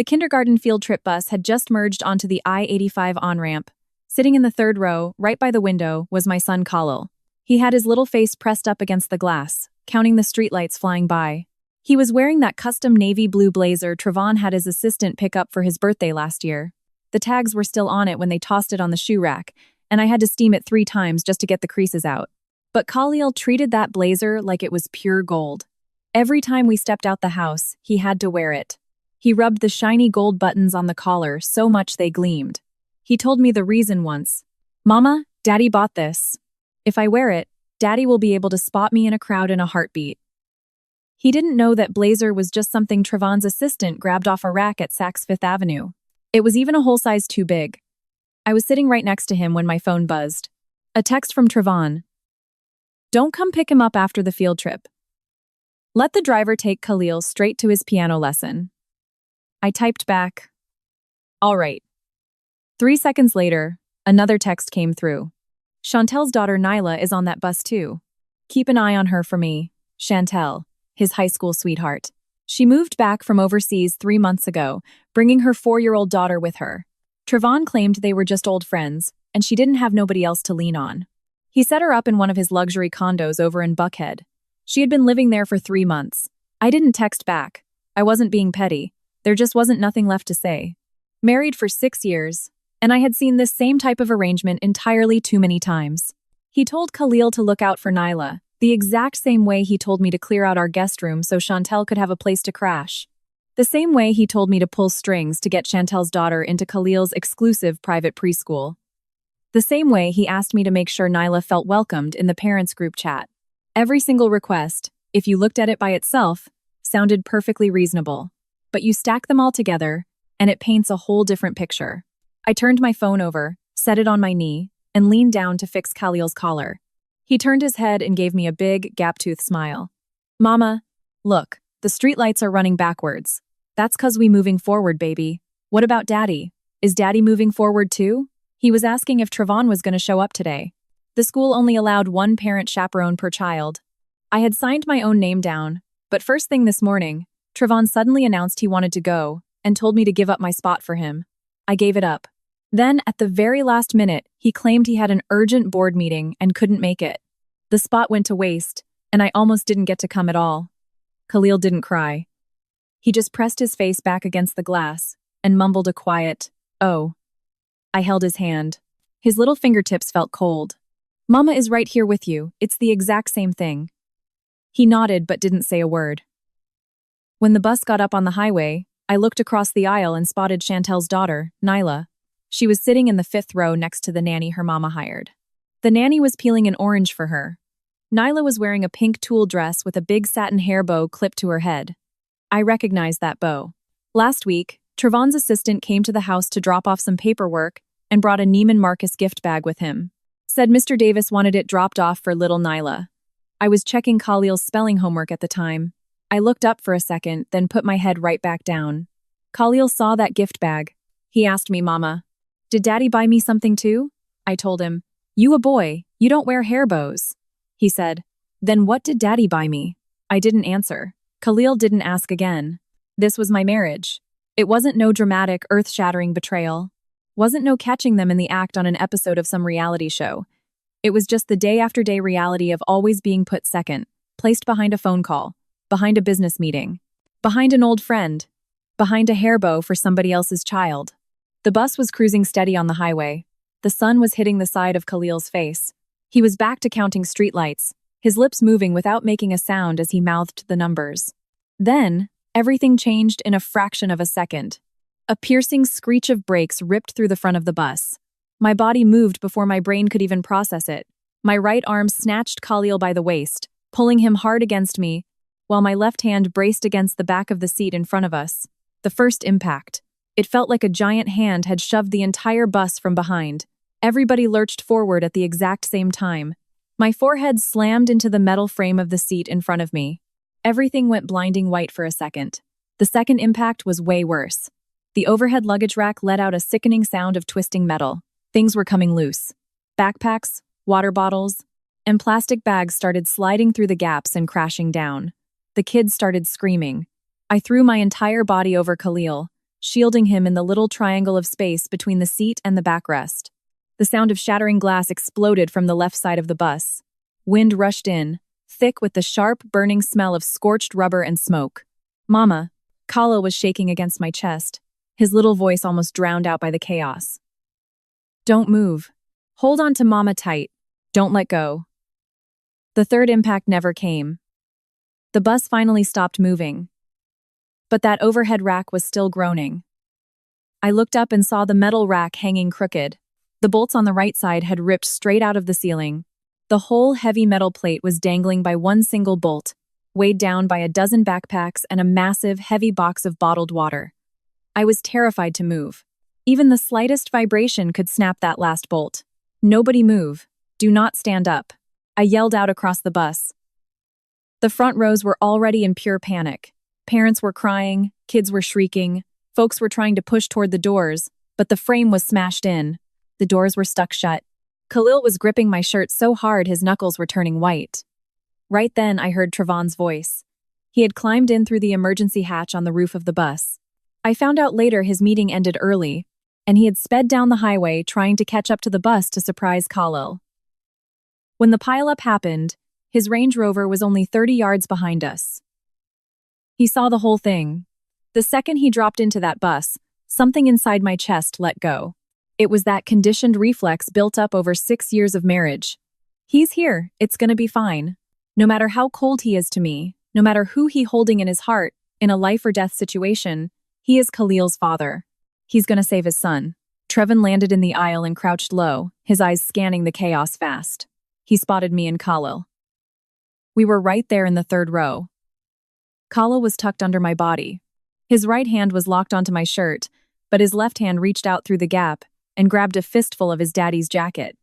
The kindergarten field trip bus had just merged onto the I-85 on-ramp. Sitting in the third row, right by the window, was my son Khalil. He had his little face pressed up against the glass, counting the streetlights flying by. He was wearing that custom navy blue blazer Trevon had his assistant pick up for his birthday last year. The tags were still on it when they tossed it on the shoe rack, and I had to steam it 3 times just to get the creases out. But Khalil treated that blazer like it was pure gold. Every time we stepped out the house, he had to wear it. He rubbed the shiny gold buttons on the collar so much they gleamed. He told me the reason once. "Mama, Daddy bought this. If I wear it, Daddy will be able to spot me in a crowd in a heartbeat." He didn't know that blazer was just something Trevon's assistant grabbed off a rack at Saks Fifth Avenue. It was even a whole size too big. I was sitting right next to him when my phone buzzed. A text from Trevon. "Don't come pick him up after the field trip. Let the driver take Khalil straight to his piano lesson." I typed back, "All right." 3 seconds later, another text came through. "Chantel's daughter Nyla is on that bus too. Keep an eye on her for me, Chantel, his high school sweetheart. She moved back from overseas 3 months ago, bringing her 4-year-old daughter with her." Trevon claimed they were just old friends, and she didn't have nobody else to lean on. He set her up in one of his luxury condos over in Buckhead. She had been living there for 3 months. I didn't text back. I wasn't being petty. There just wasn't nothing left to say. Married for 6 years, and I had seen this same type of arrangement entirely too many times. He told Khalil to look out for Nyla, the exact same way he told me to clear out our guest room so Chantel could have a place to crash. The same way he told me to pull strings to get Chantel's daughter into Khalil's exclusive private preschool. The same way he asked me to make sure Nyla felt welcomed in the parents' group chat. Every single request, if you looked at it by itself, sounded perfectly reasonable. But you stack them all together, and it paints a whole different picture. I turned my phone over, set it on my knee, and leaned down to fix Khalil's collar. He turned his head and gave me a big, gap-toothed smile. "Mama, look, the streetlights are running backwards. That's 'cause we moving forward, baby. What about Daddy? Is Daddy moving forward too?" He was asking if Trevon was going to show up today. The school only allowed 1 parent chaperone per child. I had signed my own name down, but first thing this morning, Trevon suddenly announced he wanted to go and told me to give up my spot for him. I gave it up. Then, at the very last minute, he claimed he had an urgent board meeting and couldn't make it. The spot went to waste, and I almost didn't get to come at all. Khalil didn't cry. He just pressed his face back against the glass and mumbled a quiet, "Oh." I held his hand. His little fingertips felt cold. "Mama is right here with you. It's the exact same thing." He nodded but didn't say a word. When the bus got up on the highway, I looked across the aisle and spotted Chantel's daughter, Nyla. She was sitting in the 5th row next to the nanny her mama hired. The nanny was peeling an orange for her. Nyla was wearing a pink tulle dress with a big satin hair bow clipped to her head. I recognized that bow. Last week, Trevon's assistant came to the house to drop off some paperwork and brought a Neiman Marcus gift bag with him. Said Mr. Davis wanted it dropped off for little Nyla. I was checking Khalil's spelling homework at the time. I looked up for a second, then put my head right back down. Khalil saw that gift bag. He asked me, "Mama, did Daddy buy me something too?" I told him, "You a boy, you don't wear hair bows." He said, "Then what did Daddy buy me?" I didn't answer. Khalil didn't ask again. This was my marriage. It wasn't no dramatic, earth-shattering betrayal. Wasn't no catching them in the act on an episode of some reality show. It was just the day-after-day reality of always being put second, placed behind a phone call, behind a business meeting, behind an old friend, behind a hair bow for somebody else's child. The bus was cruising steady on the highway. The sun was hitting the side of Khalil's face. He was back to counting streetlights, his lips moving without making a sound as he mouthed the numbers. Then, everything changed in a fraction of a second. A piercing screech of brakes ripped through the front of the bus. My body moved before my brain could even process it. My right arm snatched Khalil by the waist, pulling him hard against me, while my left hand braced against the back of the seat in front of us. The first impact. It felt like a giant hand had shoved the entire bus from behind. Everybody lurched forward at the exact same time. My forehead slammed into the metal frame of the seat in front of me. Everything went blinding white for a second. The second impact was way worse. The overhead luggage rack let out a sickening sound of twisting metal. Things were coming loose. Backpacks, water bottles, and plastic bags started sliding through the gaps and crashing down. The kids started screaming. I threw my entire body over Khalil, shielding him in the little triangle of space between the seat and the backrest. The sound of shattering glass exploded from the left side of the bus. Wind rushed in, thick with the sharp, burning smell of scorched rubber and smoke. "Mama." Khalil was shaking against my chest, his little voice almost drowned out by the chaos. "Don't move. Hold on to Mama tight. Don't let go." The third impact never came. The bus finally stopped moving. But that overhead rack was still groaning. I looked up and saw the metal rack hanging crooked. The bolts on the right side had ripped straight out of the ceiling. The whole heavy metal plate was dangling by one single bolt, weighed down by a dozen backpacks and a massive, heavy box of bottled water. I was terrified to move. Even the slightest vibration could snap that last bolt. "Nobody move. Do not stand up." I yelled out across the bus. The front rows were already in pure panic. Parents were crying, kids were shrieking, folks were trying to push toward the doors, but the frame was smashed in. The doors were stuck shut. Khalil was gripping my shirt so hard his knuckles were turning white. Right then, I heard Trevon's voice. He had climbed in through the emergency hatch on the roof of the bus. I found out later his meeting ended early, and he had sped down the highway trying to catch up to the bus to surprise Khalil. When the pileup happened, his Range Rover was only 30 yards behind us. He saw the whole thing. The second he dropped into that bus, something inside my chest let go. It was that conditioned reflex built up over 6 years of marriage. He's here, it's gonna be fine. No matter how cold he is to me, no matter who he holding in his heart, in a life or death situation, he is Khalil's father. He's gonna save his son. Trevon landed in the aisle and crouched low, his eyes scanning the chaos fast. He spotted me and Khalil. We were right there in the third row. Khalil was tucked under my body. His right hand was locked onto my shirt, but his left hand reached out through the gap and grabbed a fistful of his daddy's jacket.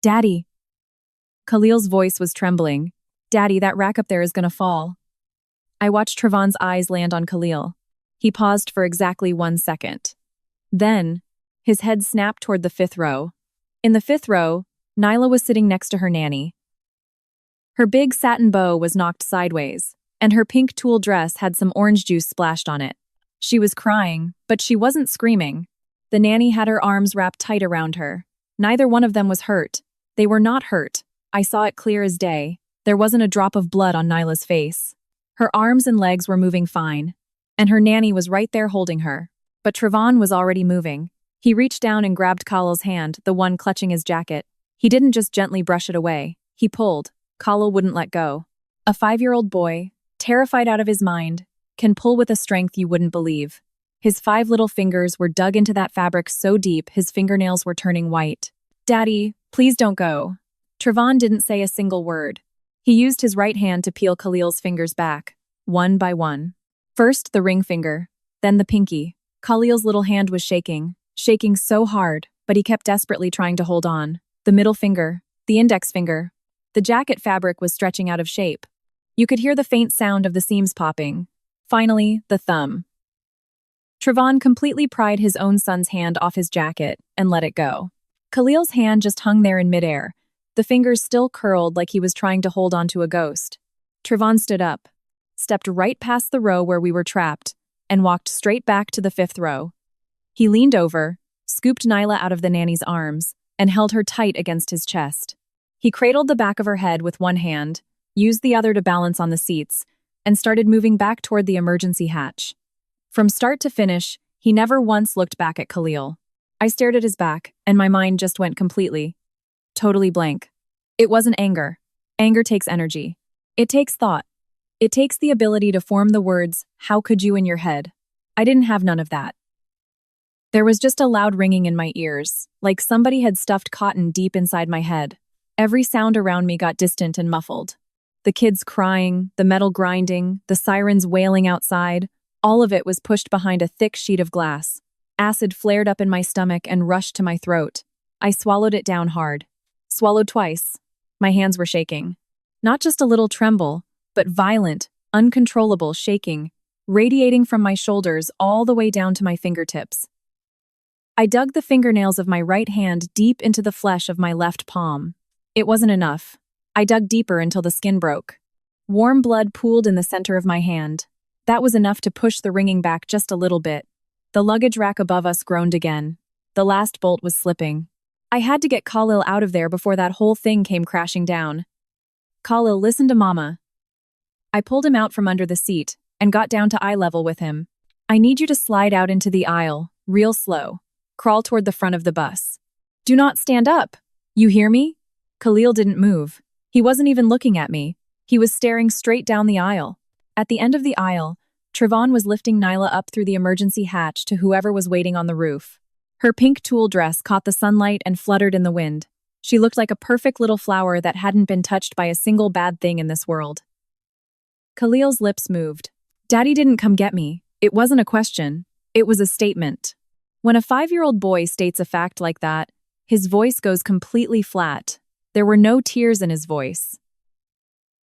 "Daddy." Khalil's voice was trembling. "Daddy, that rack up there is gonna fall." I watched Trevon's eyes land on Khalil. He paused for exactly 1 second. Then, his head snapped toward the fifth row. In the fifth row, Nyla was sitting next to her nanny. Her big satin bow was knocked sideways, and her pink tulle dress had some orange juice splashed on it. She was crying, but she wasn't screaming. The nanny had her arms wrapped tight around her. Neither one of them was hurt. They were not hurt. I saw it clear as day. There wasn't a drop of blood on Nyla's face. Her arms and legs were moving fine, and her nanny was right there holding her. But Trevon was already moving. He reached down and grabbed Khalil's hand, the one clutching his jacket. He didn't just gently brush it away. He pulled. Khalil wouldn't let go. A 5-year-old boy, terrified out of his mind, can pull with a strength you wouldn't believe. His 5 little fingers were dug into that fabric so deep his fingernails were turning white. "Daddy, please don't go." Trevon didn't say a single word. He used his right hand to peel Khalil's fingers back, one by one. First the ring finger, then the pinky. Khalil's little hand was shaking so hard, but he kept desperately trying to hold on. The middle finger, the index finger. The jacket fabric was stretching out of shape. You could hear the faint sound of the seams popping. Finally, the thumb. Trevon completely pried his own son's hand off his jacket and let it go. Khalil's hand just hung there in midair, the fingers still curled like he was trying to hold onto a ghost. Trevon stood up, stepped right past the row where we were trapped, and walked straight back to the 5th row. He leaned over, scooped Nyla out of the nanny's arms, and held her tight against his chest. He cradled the back of her head with one hand, used the other to balance on the seats, and started moving back toward the emergency hatch. From start to finish, he never once looked back at Khalil. I stared at his back, and my mind just went totally blank. It wasn't anger. Anger takes energy. It takes thought. It takes the ability to form the words, "How could you?" in your head. I didn't have none of that. There was just a loud ringing in my ears, like somebody had stuffed cotton deep inside my head. Every sound around me got distant and muffled. The kids crying, the metal grinding, the sirens wailing outside, all of it was pushed behind a thick sheet of glass. Acid flared up in my stomach and rushed to my throat. I swallowed it down hard. Swallowed twice. My hands were shaking. Not just a little tremble, but violent, uncontrollable shaking, radiating from my shoulders all the way down to my fingertips. I dug the fingernails of my right hand deep into the flesh of my left palm. It wasn't enough. I dug deeper until the skin broke. Warm blood pooled in the center of my hand. That was enough to push the ringing back just a little bit. The luggage rack above us groaned again. The last bolt was slipping. I had to get Khalil out of there before that whole thing came crashing down. Khalil, listen to Mama. I pulled him out from under the seat and got down to eye level with him. I need you to slide out into the aisle, real slow. Crawl toward the front of the bus. Do not stand up. You hear me? Khalil didn't move. He wasn't even looking at me. He was staring straight down the aisle. At the end of the aisle, Trevon was lifting Nyla up through the emergency hatch to whoever was waiting on the roof. Her pink tulle dress caught the sunlight and fluttered in the wind. She looked like a perfect little flower that hadn't been touched by a single bad thing in this world. Khalil's lips moved. Daddy didn't come get me. It wasn't a question. It was a statement. When a 5-year-old boy states a fact like that, his voice goes completely flat. There were no tears in his voice.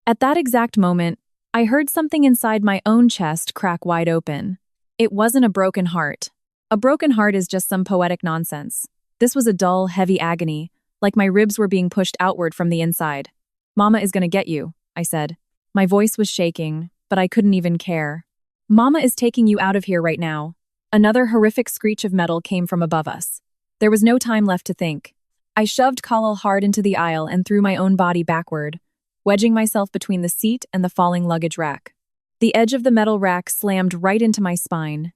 At that exact moment, I heard something inside my own chest crack wide open. It wasn't a broken heart. A broken heart is just some poetic nonsense. This was a dull, heavy agony, like my ribs were being pushed outward from the inside. Mama is gonna get you, I said. My voice was shaking, but I couldn't even care. Mama is taking you out of here right now. Another horrific screech of metal came from above us. There was no time left to think. I shoved Khalil hard into the aisle and threw my own body backward, wedging myself between the seat and the falling luggage rack. The edge of the metal rack slammed right into my spine.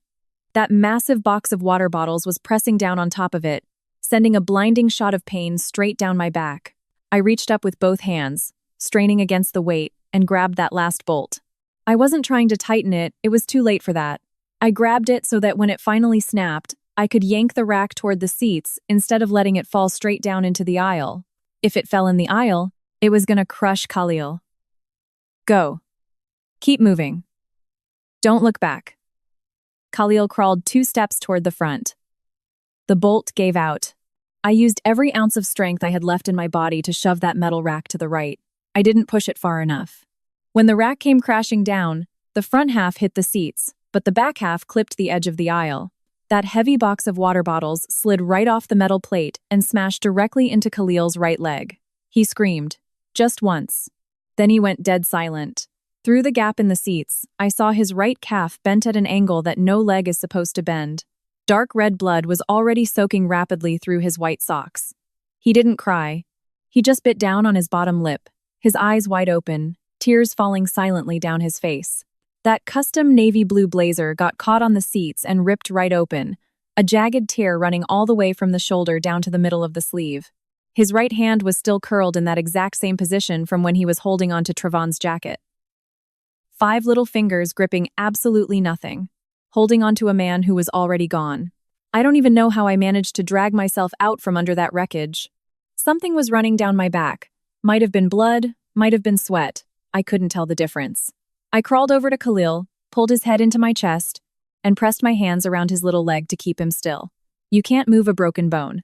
That massive box of water bottles was pressing down on top of it, sending a blinding shot of pain straight down my back. I reached up with both hands, straining against the weight, and grabbed that last bolt. I wasn't trying to tighten it, it was too late for that. I grabbed it so that when it finally snapped, I could yank the rack toward the seats instead of letting it fall straight down into the aisle. If it fell in the aisle, it was gonna crush Khalil. Go. Keep moving. Don't look back. Khalil crawled 2 steps toward the front. The bolt gave out. I used every ounce of strength I had left in my body to shove that metal rack to the right. I didn't push it far enough. When the rack came crashing down, the front half hit the seats, but the back half clipped the edge of the aisle. That heavy box of water bottles slid right off the metal plate and smashed directly into Khalil's right leg. He screamed. Just once. Then he went dead silent. Through the gap in the seats, I saw his right calf bent at an angle that no leg is supposed to bend. Dark red blood was already soaking rapidly through his white socks. He didn't cry. He just bit down on his bottom lip, his eyes wide open, tears falling silently down his face. That custom navy blue blazer got caught on the seats and ripped right open, a jagged tear running all the way from the shoulder down to the middle of the sleeve. His right hand was still curled in that exact same position from when he was holding onto Trevon's jacket. 5 little fingers gripping absolutely nothing, holding onto a man who was already gone. I don't even know how I managed to drag myself out from under that wreckage. Something was running down my back. Might have been blood, might have been sweat. I couldn't tell the difference. I crawled over to Khalil, pulled his head into my chest, and pressed my hands around his little leg to keep him still. You can't move a broken bone.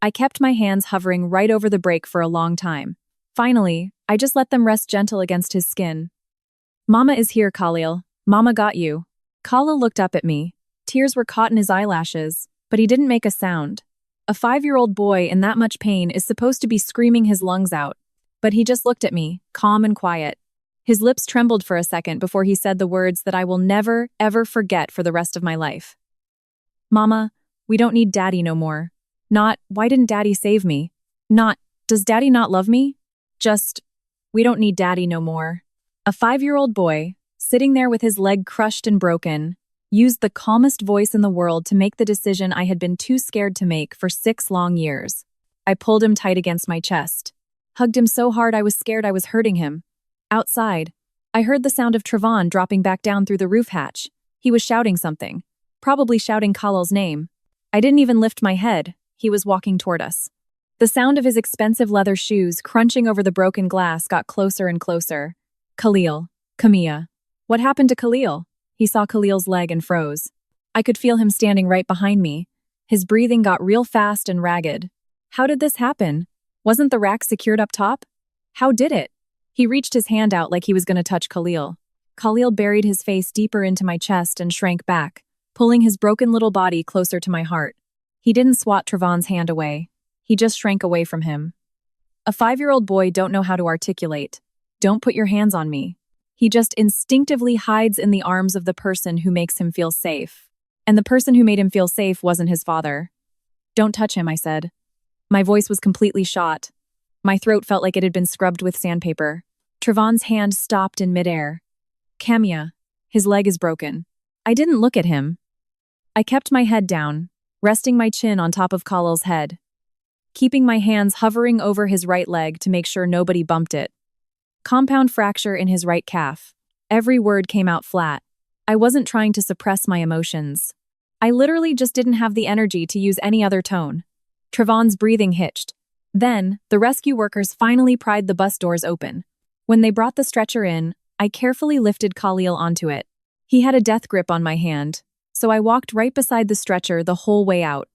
I kept my hands hovering right over the brake for a long time. Finally, I just let them rest gentle against his skin. Mama is here, Khalil. Mama got you. Khalil looked up at me. Tears were caught in his eyelashes, but he didn't make a sound. A 5-year-old boy in that much pain is supposed to be screaming his lungs out, but he just looked at me, calm and quiet. His lips trembled for a second before he said the words that I will never, ever forget for the rest of my life. Mama, we don't need Daddy no more. Not, why didn't Daddy save me? Not, does Daddy not love me? Just, we don't need Daddy no more. A 5-year-old boy, sitting there with his leg crushed and broken, used the calmest voice in the world to make the decision I had been too scared to make for 6 long years. I pulled him tight against my chest. Hugged him so hard I was scared I was hurting him. Outside, I heard the sound of Trevon dropping back down through the roof hatch. He was shouting something, probably shouting Khalil's name. I didn't even lift my head. He was walking toward us. The sound of his expensive leather shoes crunching over the broken glass got closer and closer. Khalil. Camilla. What happened to Khalil? He saw Khalil's leg and froze. I could feel him standing right behind me. His breathing got real fast and ragged. How did this happen? Wasn't the rack secured up top? How did it? He reached his hand out like he was going to touch Khalil. Khalil buried his face deeper into my chest and shrank back, pulling his broken little body closer to my heart. He didn't swat Trevon's hand away. He just shrank away from him. A 5-year-old boy don't know how to articulate. Don't put your hands on me. He just instinctively hides in the arms of the person who makes him feel safe. And the person who made him feel safe wasn't his father. "Don't touch him," I said. My voice was completely shot. My throat felt like it had been scrubbed with sandpaper. Trevon's hand stopped in midair. "Camilla, his leg is broken." I didn't look at him. I kept my head down, resting my chin on top of Khalil's head, keeping my hands hovering over his right leg to make sure nobody bumped it. "Compound fracture in his right calf." Every word came out flat. I wasn't trying to suppress my emotions. I literally just didn't have the energy to use any other tone. Trevon's breathing hitched. Then, the rescue workers finally pried the bus doors open. When they brought the stretcher in, I carefully lifted Khalil onto it. He had a death grip on my hand, so I walked right beside the stretcher the whole way out.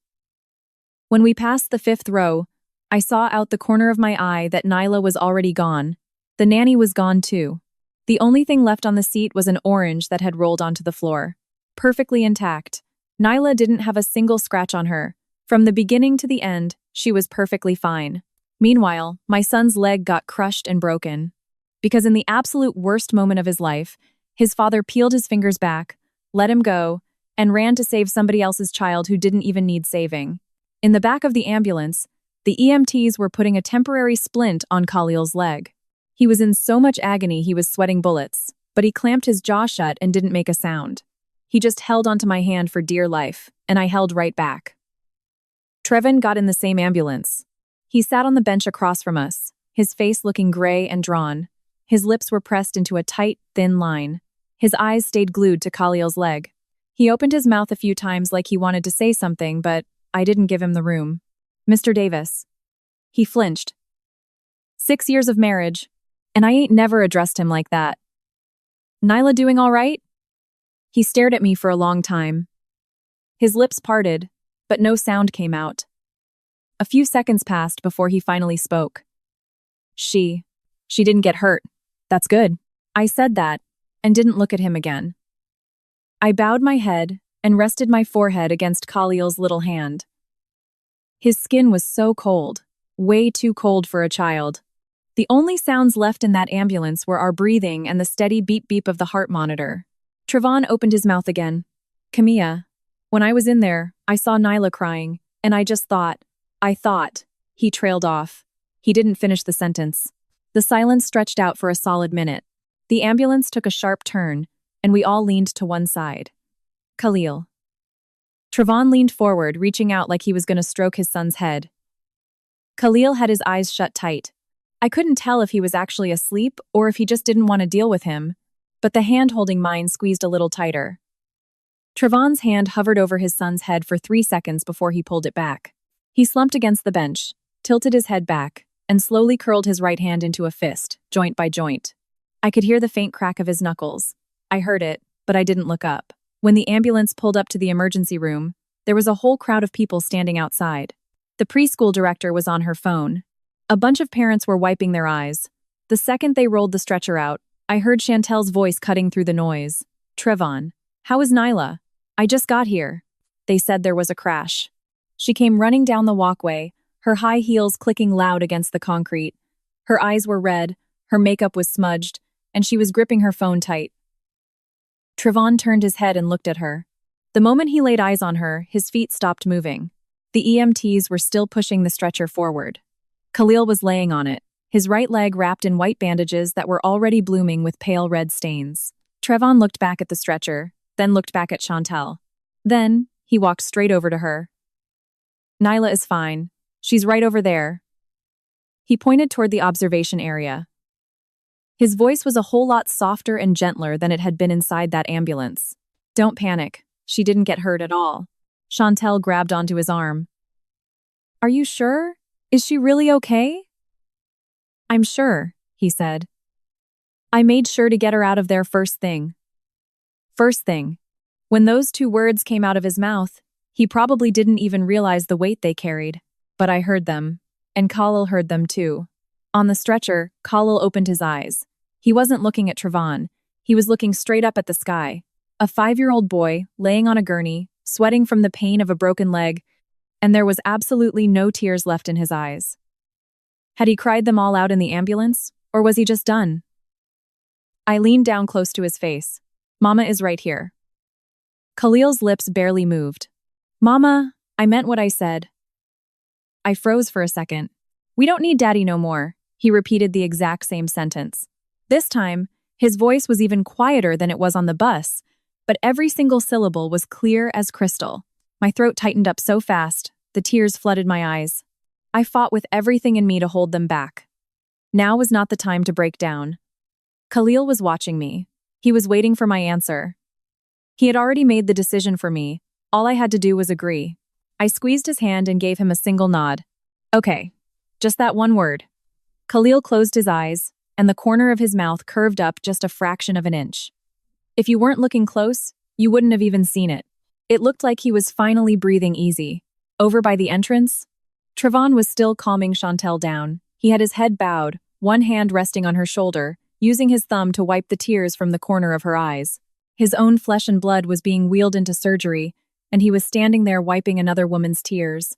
When we passed the 5th row, I saw out the corner of my eye that Nyla was already gone. The nanny was gone too. The only thing left on the seat was an orange that had rolled onto the floor. Perfectly intact. Nyla didn't have a single scratch on her. From the beginning to the end, she was perfectly fine. Meanwhile, my son's leg got crushed and broken. Because in the absolute worst moment of his life, his father peeled his fingers back, let him go, and ran to save somebody else's child who didn't even need saving. In the back of the ambulance, the EMTs were putting a temporary splint on Khalil's leg. He was in so much agony he was sweating bullets, but he clamped his jaw shut and didn't make a sound. He just held onto my hand for dear life, and I held right back. Trevin got in the same ambulance. He sat on the bench across from us, his face looking gray and drawn. His lips were pressed into a tight, thin line. His eyes stayed glued to Khalil's leg. He opened his mouth a few times like he wanted to say something, but I didn't give him the room. "Mr. Davis." He flinched. 6 years of marriage, and I ain't never addressed him like that. "Nyla doing all right?" He stared at me for a long time. His lips parted, but no sound came out. A few seconds passed before he finally spoke. She didn't get hurt. That's good." I said that, and didn't look at him again. I bowed my head and rested my forehead against Khalil's little hand. His skin was so cold, way too cold for a child. The only sounds left in that ambulance were our breathing and the steady beep-beep of the heart monitor. Trevon opened his mouth again. "Camilla, when I was in there, I saw Nyla crying, and I thought. He trailed off. He didn't finish the sentence. The silence stretched out for a solid minute. The ambulance took a sharp turn, and we all leaned to one side. "Khalil." Trevon leaned forward, reaching out like he was going to stroke his son's head. Khalil had his eyes shut tight. I couldn't tell if he was actually asleep or if he just didn't want to deal with him, but the hand holding mine squeezed a little tighter. Trevon's hand hovered over his son's head for 3 seconds before he pulled it back. He slumped against the bench, tilted his head back, and slowly curled his right hand into a fist, joint by joint. I could hear the faint crack of his knuckles. I heard it, but I didn't look up. When the ambulance pulled up to the emergency room, there was a whole crowd of people standing outside. The preschool director was on her phone. A bunch of parents were wiping their eyes. The second they rolled the stretcher out, I heard Chantel's voice cutting through the noise. "Trevon, how is Nyla? I just got here." They said there was a crash. She came running down the walkway, her high heels clicking loud against the concrete. Her eyes were red, her makeup was smudged, and she was gripping her phone tight. Trevon turned his head and looked at her. The moment he laid eyes on her, his feet stopped moving. The EMTs were still pushing the stretcher forward. Khalil was laying on it, his right leg wrapped in white bandages that were already blooming with pale red stains. Trevon looked back at the stretcher, then looked back at Chantel. Then, he walked straight over to her. "Nyla is fine. She's right over there." He pointed toward the observation area. His voice was a whole lot softer and gentler than it had been inside that ambulance. "Don't panic. She didn't get hurt at all." Chantel grabbed onto his arm. "Are you sure? Is she really okay?" "I'm sure," he said. "I made sure to get her out of there first thing." First thing. When those 2 words came out of his mouth, he probably didn't even realize the weight they carried. But I heard them, and Khalil heard them too. On the stretcher, Khalil opened his eyes. He wasn't looking at Trevon. He was looking straight up at the sky. A 5-year-old boy, laying on a gurney, sweating from the pain of a broken leg, and there was absolutely no tears left in his eyes. Had he cried them all out in the ambulance, or was he just done? I leaned down close to his face. "Mama is right here." Khalil's lips barely moved. Mama, I meant what I said. I froze for a second. We don't need Daddy no more, he repeated the exact same sentence. This time, his voice was even quieter than it was on the bus, but every single syllable was clear as crystal. My throat tightened up so fast, the tears flooded my eyes. I fought with everything in me to hold them back. Now was not the time to break down. Khalil was watching me. He was waiting for my answer. He had already made the decision for me. All I had to do was agree. I squeezed his hand and gave him a single nod. Okay, just that one word. Khalil closed his eyes, and the corner of his mouth curved up just a fraction of an inch. If you weren't looking close, you wouldn't have even seen it. It looked like he was finally breathing easy. Over by the entrance, Trevon was still calming Chantel down. He had his head bowed, one hand resting on her shoulder, using his thumb to wipe the tears from the corner of her eyes. His own flesh and blood was being wheeled into surgery, and he was standing there wiping another woman's tears.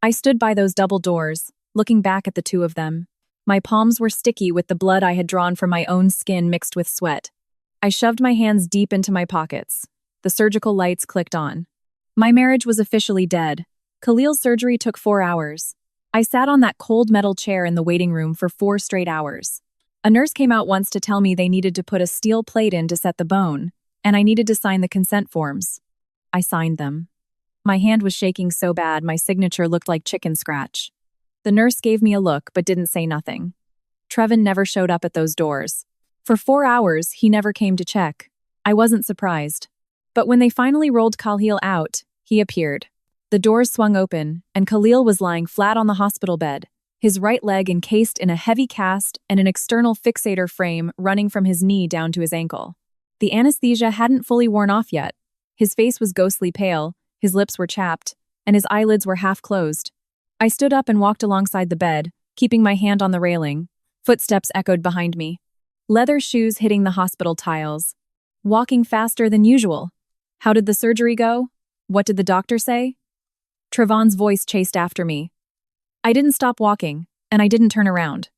I stood by those double doors, looking back at the two of them. My palms were sticky with the blood I had drawn from my own skin mixed with sweat. I shoved my hands deep into my pockets. The surgical lights clicked on. My marriage was officially dead. Khalil's surgery took 4 hours. I sat on that cold metal chair in the waiting room for 4 straight hours. A nurse came out once to tell me they needed to put a steel plate in to set the bone, and I needed to sign the consent forms. I signed them. My hand was shaking so bad my signature looked like chicken scratch. The nurse gave me a look but didn't say nothing. Trevon never showed up at those doors. For 4 hours, he never came to check. I wasn't surprised. But when they finally rolled Khalil out, he appeared. The doors swung open, and Khalil was lying flat on the hospital bed, his right leg encased in a heavy cast and an external fixator frame running from his knee down to his ankle. The anesthesia hadn't fully worn off yet. His face was ghostly pale, his lips were chapped, and his eyelids were half closed. I stood up and walked alongside the bed, keeping my hand on the railing. Footsteps echoed behind me. Leather shoes hitting the hospital tiles. Walking faster than usual. How did the surgery go? What did the doctor say? Trevon's voice chased after me. I didn't stop walking, and I didn't turn around.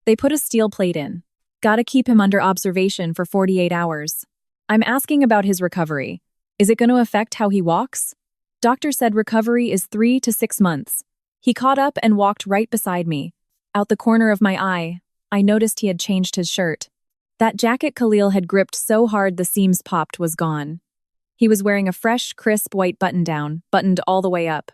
They put a steel plate in. Gotta keep him under observation for 48 hours. I'm asking about his recovery. Is it going to affect how he walks? Doctor said recovery is 3 to 6 months. He caught up and walked right beside me. Out the corner of my eye, I noticed he had changed his shirt. That jacket Khalil had gripped so hard the seams popped was gone. He was wearing a fresh, crisp white button-down, buttoned all the way up.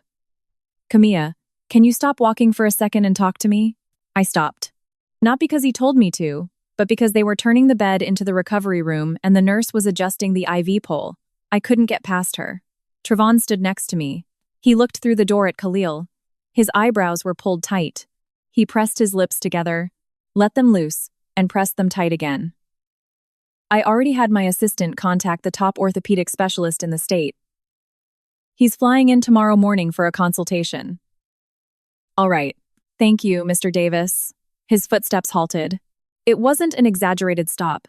Camilla, can you stop walking for a second and talk to me? I stopped. Not because he told me to, but because they were turning the bed into the recovery room and the nurse was adjusting the IV pole. I couldn't get past her. Trevon stood next to me. He looked through the door at Khalil. His eyebrows were pulled tight. He pressed his lips together, let them loose, and pressed them tight again. I already had my assistant contact the top orthopedic specialist in the state. He's flying in tomorrow morning for a consultation. All right. Thank you, Mr. Davis. His footsteps halted. It wasn't an exaggerated stop.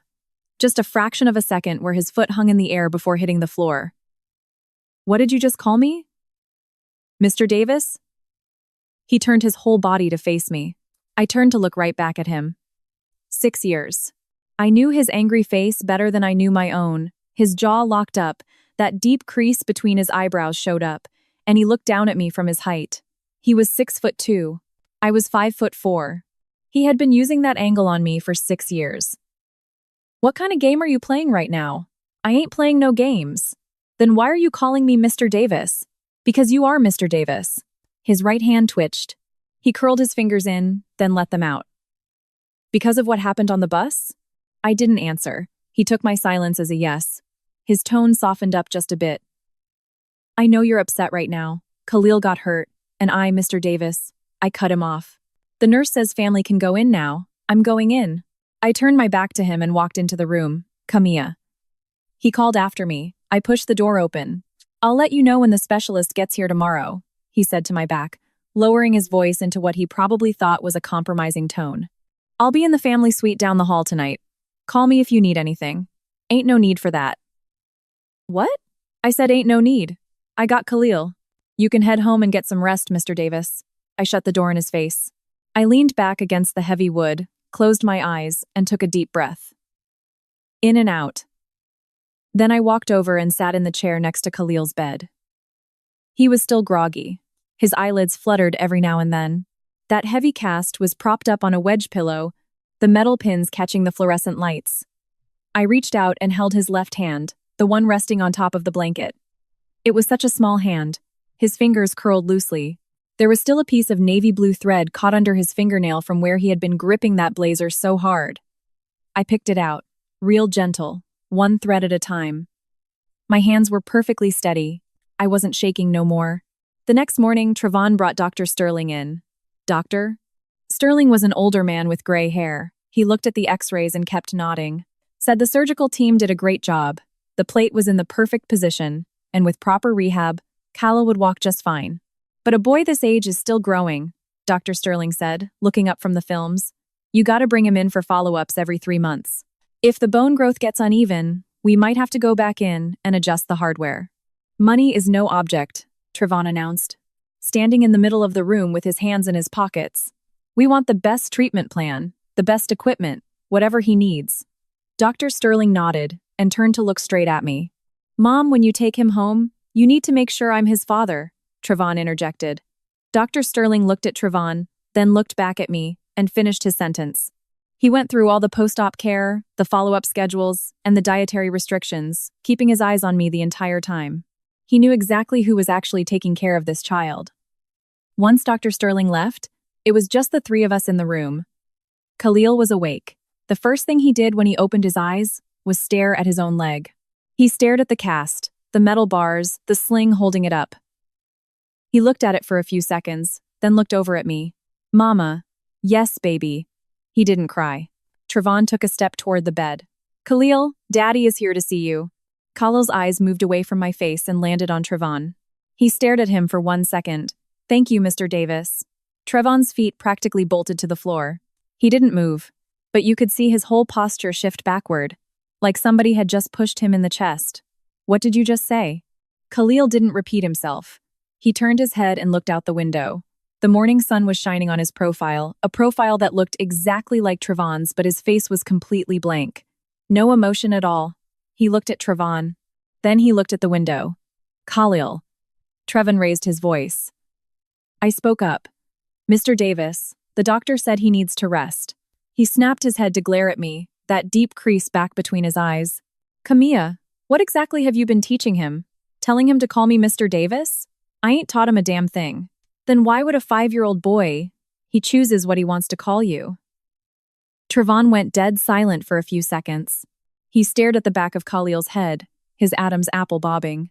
Just a fraction of a second where his foot hung in the air before hitting the floor. What did you just call me? Mr. Davis? He turned his whole body to face me. I turned to look right back at him. 6 years. I knew his angry face better than I knew my own. His jaw locked up, that deep crease between his eyebrows showed up, and he looked down at me from his height. He was 6'2". I was 5'4". He had been using that angle on me for 6 years. What kind of game are you playing right now? I ain't playing no games. Then why are you calling me Mr. Davis? Because you are Mr. Davis. His right hand twitched. He curled his fingers in, then let them out. Because of what happened on the bus? I didn't answer. He took my silence as a yes. His tone softened up just a bit. I know you're upset right now. Khalil got hurt, and I, Mr. Davis, I cut him off. The nurse says family can go in now. I'm going in. I turned my back to him and walked into the room. Camilla. He called after me. I pushed the door open. I'll let you know when the specialist gets here tomorrow, he said to my back, lowering his voice into what he probably thought was a compromising tone. I'll be in the family suite down the hall tonight. Call me if you need anything. Ain't no need for that. What? I said ain't no need. I got Khalil. You can head home and get some rest, Mr. Davis. I shut the door in his face. I leaned back against the heavy wood, closed my eyes, and took a deep breath. In and out. Then I walked over and sat in the chair next to Khalil's bed. He was still groggy. His eyelids fluttered every now and then. That heavy cast was propped up on a wedge pillow, the metal pins catching the fluorescent lights. I reached out and held his left hand, the one resting on top of the blanket. It was such a small hand. His fingers curled loosely. There was still a piece of navy blue thread caught under his fingernail from where he had been gripping that blazer so hard. I picked it out, real gentle, one thread at a time. My hands were perfectly steady. I wasn't shaking no more. The next morning, Trevon brought Dr. Sterling in. Doctor? Sterling was an older man with gray hair. He looked at the x-rays and kept nodding. Said the surgical team did a great job. The plate was in the perfect position, and with proper rehab, Khalil would walk just fine. But a boy this age is still growing, Dr. Sterling said, looking up from the films. You gotta bring him in for follow-ups every 3 months. If the bone growth gets uneven, we might have to go back in and adjust the hardware. Money is no object, Trevon announced, standing in the middle of the room with his hands in his pockets. We want the best treatment plan, the best equipment, whatever he needs. Dr. Sterling nodded and turned to look straight at me. Mom, when you take him home, you need to make sure I'm his father, Trevon interjected. Dr. Sterling looked at Trevon, then looked back at me, and finished his sentence. He went through all the post-op care, the follow-up schedules, and the dietary restrictions, keeping his eyes on me the entire time. He knew exactly who was actually taking care of this child. Once Dr. Sterling left, it was just the 3 of us in the room. Khalil was awake. The first thing he did when he opened his eyes was stare at his own leg. He stared at the cast, the metal bars, the sling holding it up. He looked at it for a few seconds, then looked over at me. Mama. Yes, baby. He didn't cry. Trevon took a step toward the bed. Khalil, Daddy is here to see you. Khalil's eyes moved away from my face and landed on Trevon. He stared at him for 1 second. Thank you, Mr. Davis. Trevon's feet practically bolted to the floor. He didn't move, but you could see his whole posture shift backward, like somebody had just pushed him in the chest. What did you just say? Khalil didn't repeat himself. He turned his head and looked out the window. The morning sun was shining on his profile, a profile that looked exactly like Trevon's, but his face was completely blank. No emotion at all. He looked at Trevon. Then he looked at the window. Khalil. Trevon raised his voice. I spoke up. Mr. Davis, the doctor said he needs to rest. He snapped his head to glare at me, that deep crease back between his eyes. Camilla, what exactly have you been teaching him? Telling him to call me Mr. Davis? I ain't taught him a damn thing. Then why would a 5-year-old boy? He chooses what he wants to call you. Trevon went dead silent for a few seconds. He stared at the back of Khalil's head, his Adam's apple bobbing.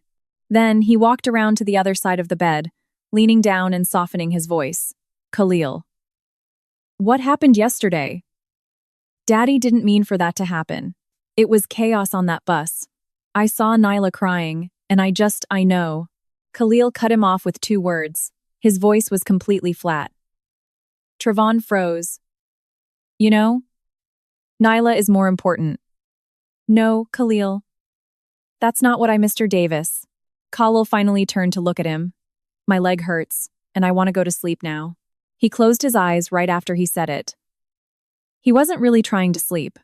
Then he walked around to the other side of the bed, leaning down and softening his voice. Khalil. What happened yesterday? Daddy didn't mean for that to happen. It was chaos on that bus. I saw Nyla crying, and I know. Khalil cut him off with 2 words. His voice was completely flat. Trevon froze. You know? Nyla is more important. No, Khalil. That's not what Mr. Davis. Khalil finally turned to look at him. My leg hurts, and I want to go to sleep now. He closed his eyes right after he said it. He wasn't really trying to sleep.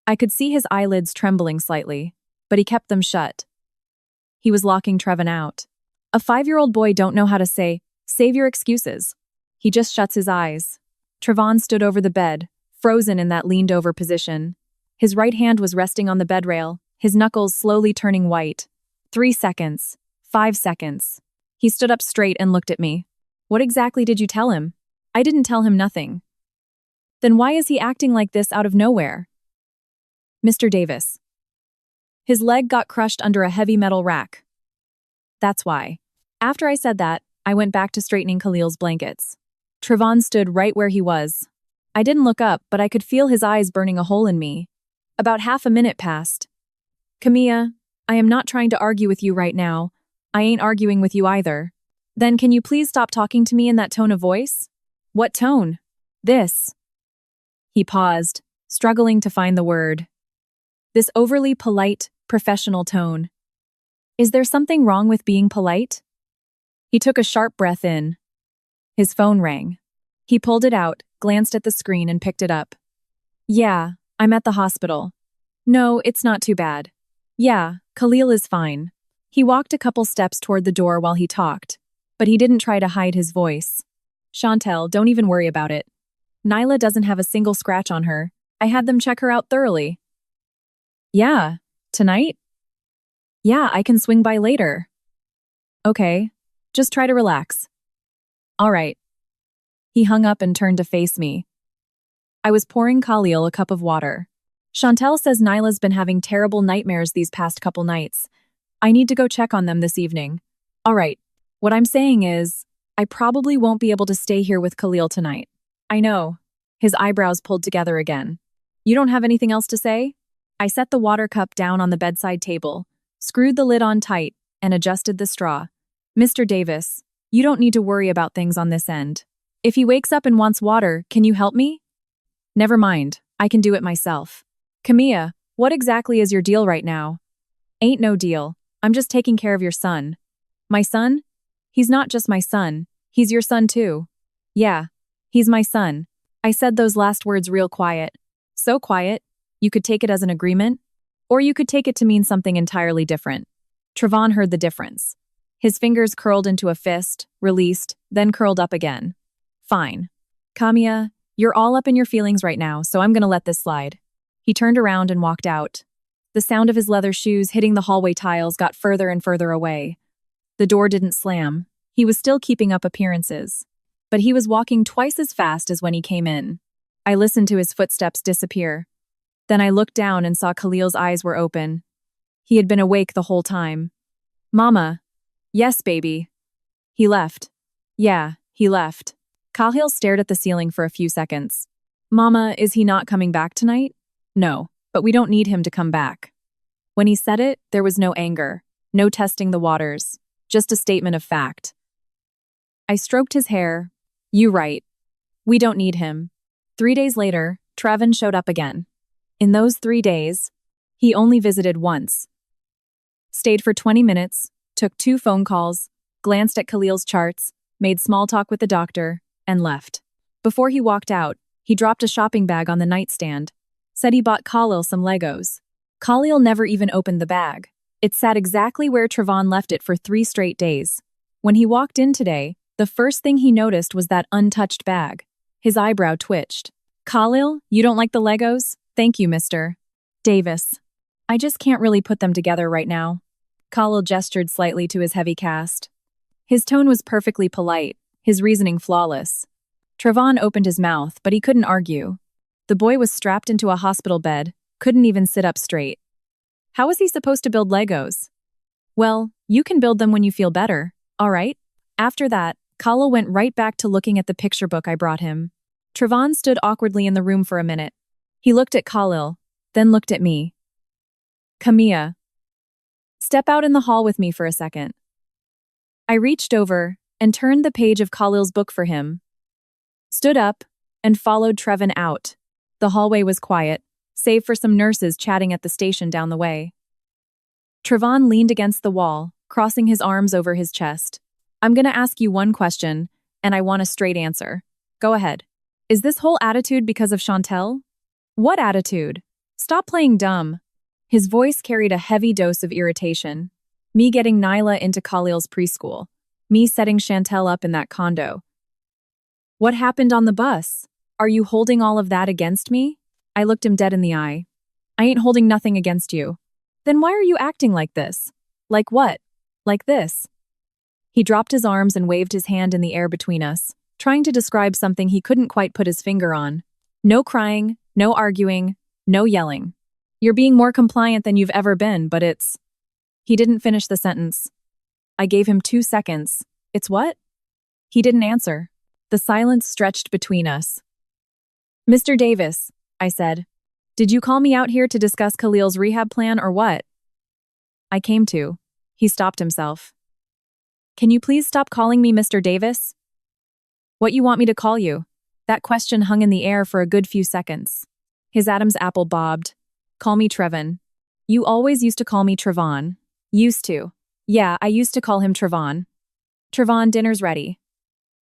I could see his eyelids trembling slightly, but he kept them shut. He was locking Trevon out. A 5-year-old boy don't know how to say, save your excuses. He just shuts his eyes. Trevon stood over the bed, frozen in that leaned-over position. His right hand was resting on the bed rail, his knuckles slowly turning white. 3 seconds. 5 seconds. He stood up straight and looked at me. What exactly did you tell him? I didn't tell him nothing. Then why is he acting like this out of nowhere? Mr. Davis. His leg got crushed under a heavy metal rack. That's why. After I said that, I went back to straightening Khalil's blankets. Trevon stood right where he was. I didn't look up, but I could feel his eyes burning a hole in me. About half a minute passed. Camilla, I am not trying to argue with you right now. I ain't arguing with you either. Then can you please stop talking to me in that tone of voice? What tone? This. He paused, struggling to find the word. This overly polite, professional tone. Is there something wrong with being polite? He took a sharp breath in. His phone rang. He pulled it out, glanced at the screen and picked it up. Yeah, I'm at the hospital. No, it's not too bad. Yeah, Khalil is fine. He walked a couple steps toward the door while he talked, but he didn't try to hide his voice. Chantel, don't even worry about it. Nyla doesn't have a single scratch on her. I had them check her out thoroughly. Yeah, tonight? Yeah, I can swing by later. Okay, just try to relax. All right. He hung up and turned to face me. I was pouring Khalil a cup of water. Chantel says Nyla's been having terrible nightmares these past couple nights. I need to go check on them this evening. All right, what I'm saying is, I probably won't be able to stay here with Khalil tonight. I know. His eyebrows pulled together again. You don't have anything else to say? I set the water cup down on the bedside table, screwed the lid on tight, and adjusted the straw. Mr. Davis, you don't need to worry about things on this end. If he wakes up and wants water, can you help me? Never mind, I can do it myself. Camilla, what exactly is your deal right now? Ain't no deal. I'm just taking care of your son. My son? He's not just my son. He's your son too. Yeah, he's my son. I said those last words real quiet. So quiet, you could take it as an agreement, or you could take it to mean something entirely different. Trevon heard the difference. His fingers curled into a fist, released, then curled up again. Fine. Camilla, you're all up in your feelings right now, so I'm gonna let this slide. He turned around and walked out. The sound of his leather shoes hitting the hallway tiles got further and further away. The door didn't slam. He was still keeping up appearances. But he was walking twice as fast as when he came in. I listened to his footsteps disappear. Then I looked down and saw Khalil's eyes were open. He had been awake the whole time. Mama. Yes, baby. He left. Yeah, he left. Khalil stared at the ceiling for a few seconds. Mama, is he not coming back tonight? No, but we don't need him to come back. When he said it, there was no anger, no testing the waters, just a statement of fact. I stroked his hair. You right. We don't need him. 3 days later, Trevin showed up again. In those 3 days, he only visited once. Stayed for 20 minutes, took 2 phone calls, glanced at Khalil's charts, made small talk with the doctor, and left. Before he walked out, he dropped a shopping bag on the nightstand, said he bought Khalil some Legos. Khalil never even opened the bag. It sat exactly where Trevon left it for 3 straight days. When he walked in today, the first thing he noticed was that untouched bag. His eyebrow twitched. Khalil, you don't like the Legos? Thank you, Mr. Davis. I just can't really put them together right now. Khalil gestured slightly to his heavy cast. His tone was perfectly polite, his reasoning flawless. Trevon opened his mouth, but he couldn't argue. The boy was strapped into a hospital bed, couldn't even sit up straight. How was he supposed to build Legos? Well, you can build them when you feel better, all right? After that, Khalil went right back to looking at the picture book I brought him. Trevon stood awkwardly in the room for a minute. He looked at Khalil, then looked at me. Camilla. Step out in the hall with me for a second. I reached over and turned the page of Khalil's book for him. Stood up and followed Trevin out. The hallway was quiet, save for some nurses chatting at the station down the way. Trevon leaned against the wall, crossing his arms over his chest. I'm gonna ask you one question, and I want a straight answer. Go ahead. Is this whole attitude because of Chantel? What attitude? Stop playing dumb. His voice carried a heavy dose of irritation. Me getting Nyla into Khalil's preschool. Me setting Chantel up in that condo. What happened on the bus? Are you holding all of that against me? I looked him dead in the eye. I ain't holding nothing against you. Then why are you acting like this? Like what? Like this? He dropped his arms and waved his hand in the air between us, trying to describe something he couldn't quite put his finger on. No crying, no arguing, no yelling. You're being more compliant than you've ever been, but it's... He didn't finish the sentence. I gave him 2 seconds. It's what? He didn't answer. The silence stretched between us. Mr. Davis, I said, did you call me out here to discuss Khalil's rehab plan or what? I came to. He stopped himself. Can you please stop calling me Mr. Davis? What you want me to call you? That question hung in the air for a good few seconds. His Adam's apple bobbed. Call me Trevin. You always used to call me Trevon. Used to. Yeah, I used to call him Trevon. Trevon, dinner's ready.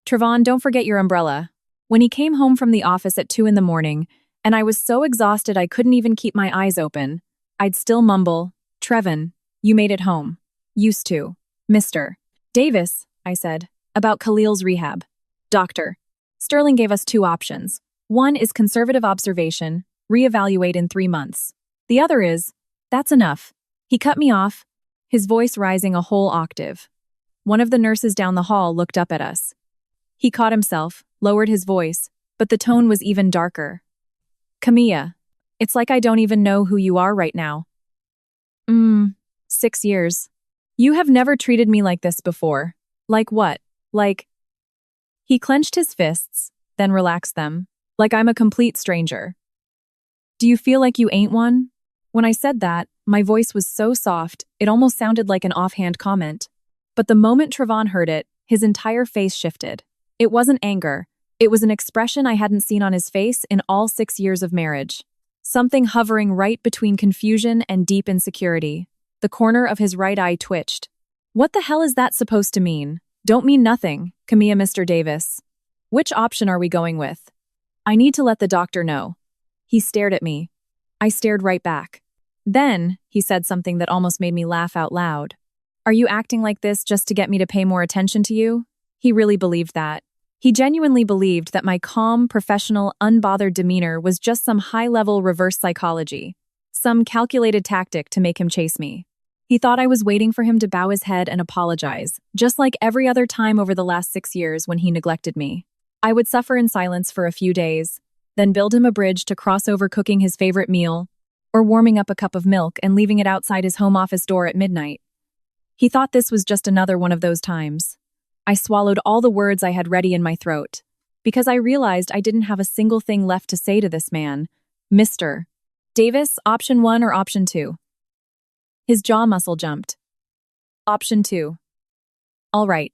Trevon, don't forget your umbrella. When he came home from the office at 2 in the morning, and I was so exhausted I couldn't even keep my eyes open, I'd still mumble, Trevin, you made it home. Used to. Mr. Davis, I said, about Khalil's rehab. Doctor. Sterling gave us two options. One is conservative observation, reevaluate in 3 months. The other is, that's enough. He cut me off, his voice rising a whole octave. One of the nurses down the hall looked up at us. He caught himself, lowered his voice, but the tone was even darker. Camilla, it's like I don't even know who you are right now. 6 years. You have never treated me like this before. Like what? Like... He clenched his fists, then relaxed them, like I'm a complete stranger. Do you feel like you ain't one? When I said that, my voice was so soft, it almost sounded like an offhand comment. But the moment Trevon heard it, his entire face shifted. It wasn't anger. It was an expression I hadn't seen on his face in all 6 years of marriage. Something hovering right between confusion and deep insecurity. The corner of his right eye twitched. What the hell is that supposed to mean? Don't mean nothing, Camilla, Mr. Davis. Which option are we going with? I need to let the doctor know. He stared at me. I stared right back. Then, he said something that almost made me laugh out loud. Are you acting like this just to get me to pay more attention to you? He really believed that. He genuinely believed that my calm, professional, unbothered demeanor was just some high-level reverse psychology, some calculated tactic to make him chase me. He thought I was waiting for him to bow his head and apologize, just like every other time over the last 6 years when he neglected me. I would suffer in silence for a few days, then build him a bridge to cross over cooking his favorite meal, or warming up a cup of milk and leaving it outside his home office door at midnight. He thought this was just another one of those times. I swallowed all the words I had ready in my throat, because I realized I didn't have a single thing left to say to this man. Mr. Davis, option 1 or option 2? His jaw muscle jumped. Option 2. All right.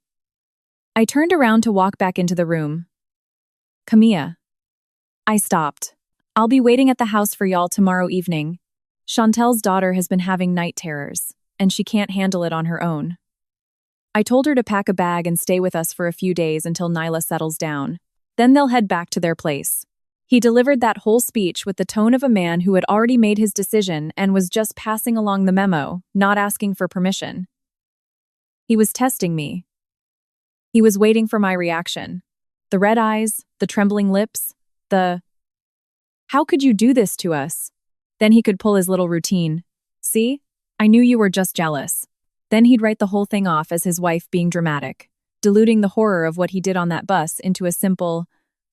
I turned around to walk back into the room. Camilla. I stopped. I'll be waiting at the house for y'all tomorrow evening. Chantel's daughter has been having night terrors, and she can't handle it on her own. I told her to pack a bag and stay with us for a few days until Nyla settles down. Then they'll head back to their place. He delivered that whole speech with the tone of a man who had already made his decision and was just passing along the memo, not asking for permission. He was testing me. He was waiting for my reaction. The red eyes, the trembling lips, the, "How could you do this to us?" Then he could pull his little routine. "See? I knew you were just jealous." Then he'd write the whole thing off as his wife being dramatic, diluting the horror of what he did on that bus into a simple,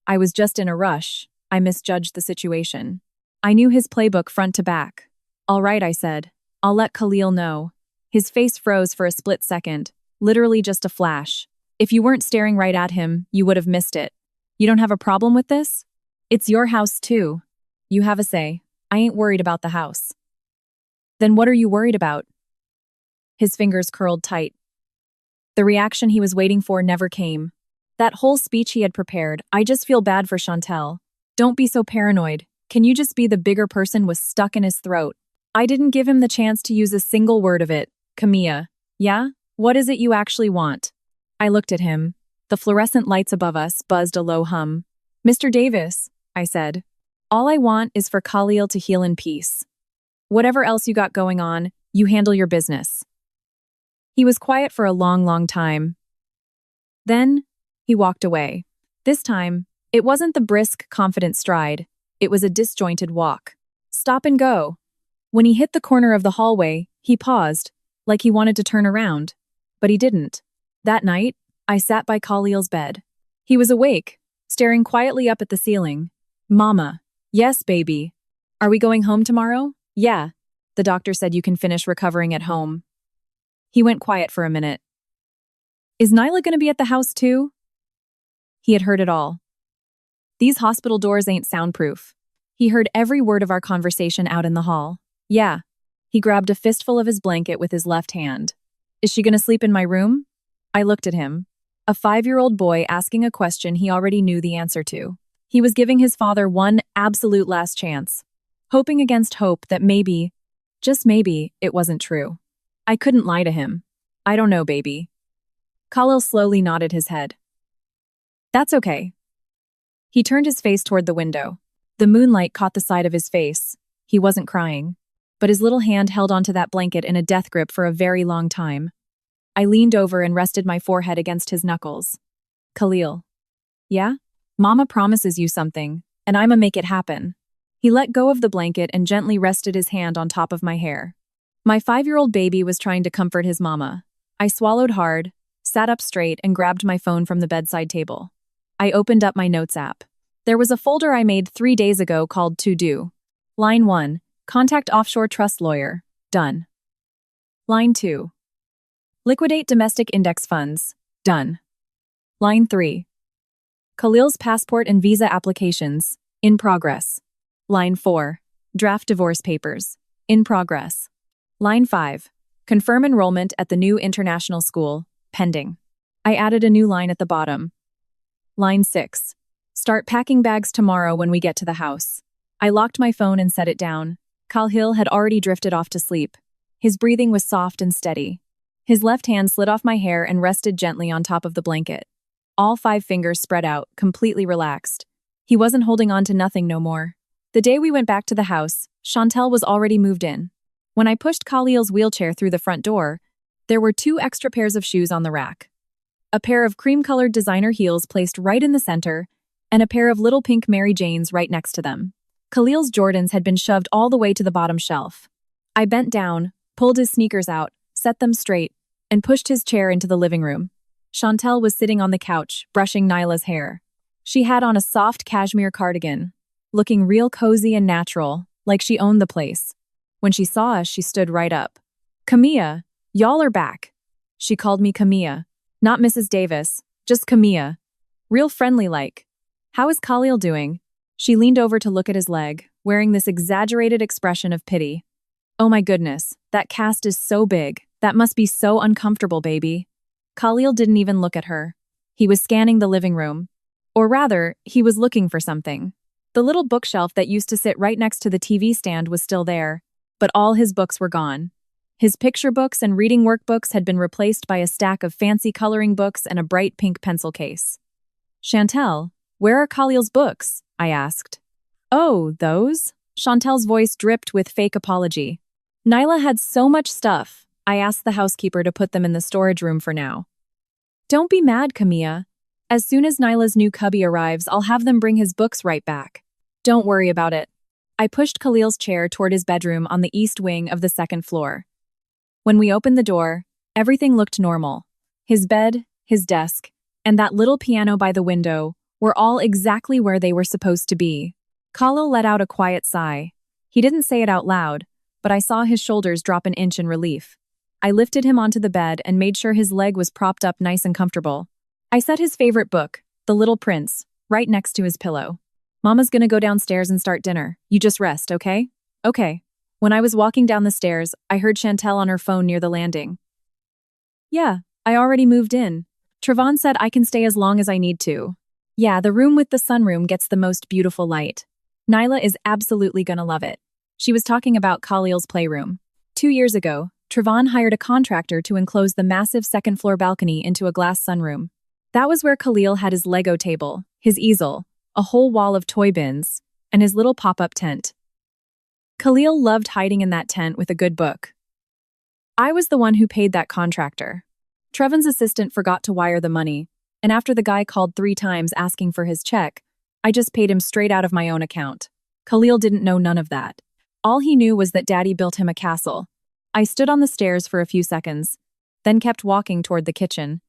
"I was just in a rush. I misjudged the situation." I knew his playbook front to back. "All right," I said. "I'll let Khalil know." His face froze for a split second, literally just a flash. If you weren't staring right at him, you would have missed it. "You don't have a problem with this? It's your house too. You have a say. I ain't worried about the house." "Then what are you worried about?" His fingers curled tight. The reaction he was waiting for never came. That whole speech he had prepared, "I just feel bad for Chantel. Don't be so paranoid. Can you just be the bigger person?" was stuck in his throat. I didn't give him the chance to use a single word of it. "Camilla, yeah? What is it you actually want?" I looked at him. The fluorescent lights above us buzzed a low hum. "Mr. Davis," I said, "all I want is for Khalil to heal in peace. Whatever else you got going on, you handle your business." He was quiet for a long, long time. Then, he walked away. This time, it wasn't the brisk, confident stride. It was a disjointed walk. Stop and go. When he hit the corner of the hallway, he paused, like he wanted to turn around. But he didn't. That night, I sat by Khalil's bed. He was awake, staring quietly up at the ceiling. "Mama." "Yes, baby." "Are we going home tomorrow?" "Yeah. The doctor said you can finish recovering at home." He went quiet for a minute. "Is Nyla gonna be at the house too?" He had heard it all. These hospital doors ain't soundproof. He heard every word of our conversation out in the hall. "Yeah." He grabbed a fistful of his blanket with his left hand. "Is she gonna sleep in my room?" I looked at him. A 5-year-old boy asking a question he already knew the answer to. He was giving his father one absolute last chance, hoping against hope that maybe, just maybe, it wasn't true. I couldn't lie to him. "I don't know, baby." Khalil slowly nodded his head. "That's okay." He turned his face toward the window. The moonlight caught the side of his face. He wasn't crying. but his little hand held onto that blanket in a death grip for a very long time. I leaned over and rested my forehead against his knuckles. Khalil. Yeah? Mama promises you something, and I'ma make it happen. He let go of the blanket and gently rested his hand on top of my hair. My 5-year-old baby was trying to comfort his mama. I swallowed hard, sat up straight, and grabbed my phone from the bedside table. I opened up my notes app. There was a folder I made 3 days ago called To Do. Line 1. Contact offshore trust lawyer. Done. Line 2. Liquidate domestic index funds. Done. Line 3. Khalil's passport and visa applications. In progress. Line 4. Draft divorce papers. In progress. Line 5. Confirm enrollment at the new international school. Pending. I added a new line at the bottom. Line 6. Start packing bags tomorrow when we get to the house. I locked my phone and set it down. Khalil had already drifted off to sleep. His breathing was soft and steady. His left hand slid off my hair and rested gently on top of the blanket. All 5 fingers spread out, completely relaxed. He wasn't holding on to nothing no more. The day we went back to the house, Chantel was already moved in. When I pushed Khalil's wheelchair through the front door, there were 2 extra pairs of shoes on the rack. A pair of cream-colored designer heels placed right in the center, and a pair of little pink Mary Janes right next to them. Khalil's Jordans had been shoved all the way to the bottom shelf. I bent down, pulled his sneakers out, set them straight, and pushed his chair into the living room. Chantel was sitting on the couch, brushing Nyla's hair. She had on a soft cashmere cardigan, looking real cozy and natural, like she owned the place. When she saw us, she stood right up. "Camilla, y'all are back." She called me Camilla, not Mrs. Davis, just Camilla. Real friendly-like. "How is Khalil doing?" She leaned over to look at his leg, wearing this exaggerated expression of pity. "Oh my goodness, that cast is so big. That must be so uncomfortable, baby." Khalil didn't even look at her. He was scanning the living room. Or rather, he was looking for something. The little bookshelf that used to sit right next to the TV stand was still there, but all his books were gone. His picture books and reading workbooks had been replaced by a stack of fancy coloring books and a bright pink pencil case. "Chantel, where are Khalil's books?" I asked. "Oh, those?" Chantel's voice dripped with fake apology. "Nyla had so much stuff. I asked the housekeeper to put them in the storage room for now." "Don't be mad, Camilla. As soon as Nyla's new cubby arrives, I'll have them bring his books right back. Don't worry about it." I pushed Khalil's chair toward his bedroom on the east wing of the 2nd floor. When we opened the door, everything looked normal. His bed, his desk, and that little piano by the window were all exactly where they were supposed to be. Khalil let out a quiet sigh. He didn't say it out loud, but I saw his shoulders drop an inch in relief. I lifted him onto the bed and made sure his leg was propped up nice and comfortable. I set his favorite book, The Little Prince, right next to his pillow. "Mama's gonna go downstairs and start dinner. You just rest, okay?" "Okay." When I was walking down the stairs, I heard Chantel on her phone near the landing. "Yeah, I already moved in. Trevon said I can stay as long as I need to. Yeah, the room with the sunroom gets the most beautiful light. Nyla is absolutely gonna love it." She was talking about Khalil's playroom. 2 years ago, Trevon hired a contractor to enclose the massive 2nd-floor balcony into a glass sunroom. That was where Khalil had his Lego table, his easel, a whole wall of toy bins, and his little pop-up tent. Khalil loved hiding in that tent with a good book. I was the one who paid that contractor. Trevon's assistant forgot to wire the money, and after the guy called 3 times asking for his check, I just paid him straight out of my own account. Khalil didn't know none of that. All he knew was that Daddy built him a castle. I stood on the stairs for a few seconds, then kept walking toward the kitchen.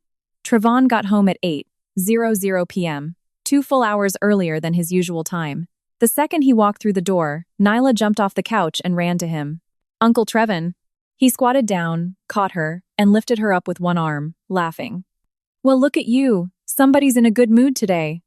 Trevon got home at 8:00 p.m., 2 full hours earlier than his usual time. The second he walked through the door, Nyla jumped off the couch and ran to him. "Uncle Trevon." He squatted down, caught her, and lifted her up with one arm, laughing. "Well, look at you. Somebody's in a good mood today."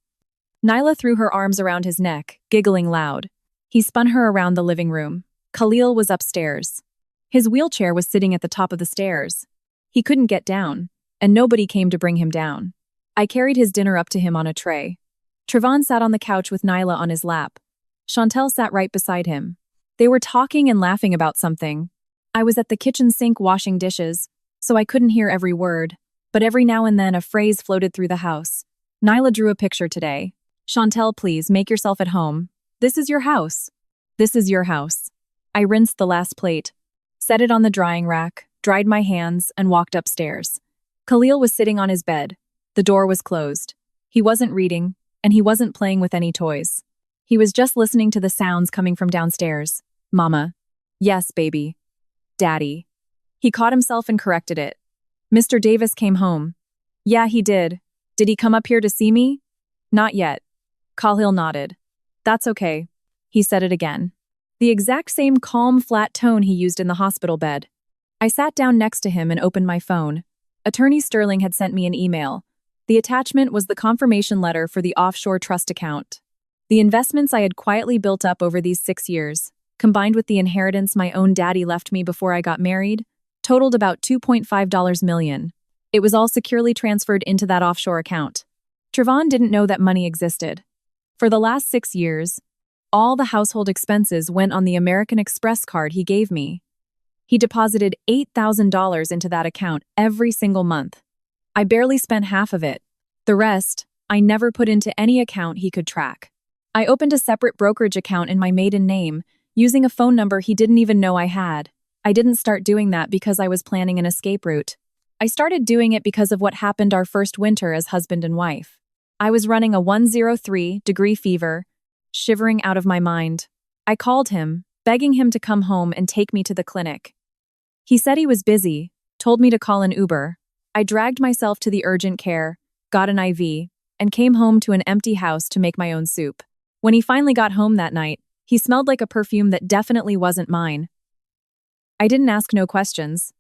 Nyla threw her arms around his neck, giggling loud. He spun her around the living room. Khalil was upstairs. His wheelchair was sitting at the top of the stairs. He couldn't get down, and nobody came to bring him down. I carried his dinner up to him on a tray. Trevon sat on the couch with Nyla on his lap. Chantel sat right beside him. They were talking and laughing about something. I was at the kitchen sink washing dishes, so I couldn't hear every word, but every now and then a phrase floated through the house. Nyla drew a picture today. "Chantel, please, make yourself at home. This is your house. This is your house." I rinsed the last plate, set it on the drying rack, dried my hands, and walked upstairs. Khalil was sitting on his bed. The door was closed. He wasn't reading, and he wasn't playing with any toys. He was just listening to the sounds coming from downstairs. Mama. Yes, baby. Daddy. He caught himself and corrected it. Mr. Davis came home. Yeah, he did. Did he come up here to see me? Not yet. Khalil nodded. That's okay. He said it again. The exact same calm, flat tone he used in the hospital bed. I sat down next to him and opened my phone. Attorney Sterling had sent me an email. The attachment was the confirmation letter for the offshore trust account. The investments I had quietly built up over these 6 years, combined with the inheritance my own daddy left me before I got married, totaled about $2.5 million. It was all securely transferred into that offshore account. Trevon didn't know that money existed. For the last 6 years, all the household expenses went on the American Express card he gave me. He deposited $8,000 into that account every single month. I barely spent half of it. The rest, I never put into any account he could track. I opened a separate brokerage account in my maiden name, using a phone number he didn't even know I had. I didn't start doing that because I was planning an escape route. I started doing it because of what happened our first winter as husband and wife. I was running a 103-degree fever, shivering out of my mind. I called him, begging him to come home and take me to the clinic. He said he was busy, told me to call an Uber. I dragged myself to the urgent care, got an IV, and came home to an empty house to make my own soup. When he finally got home that night, he smelled like a perfume that definitely wasn't mine. I didn't ask no questions.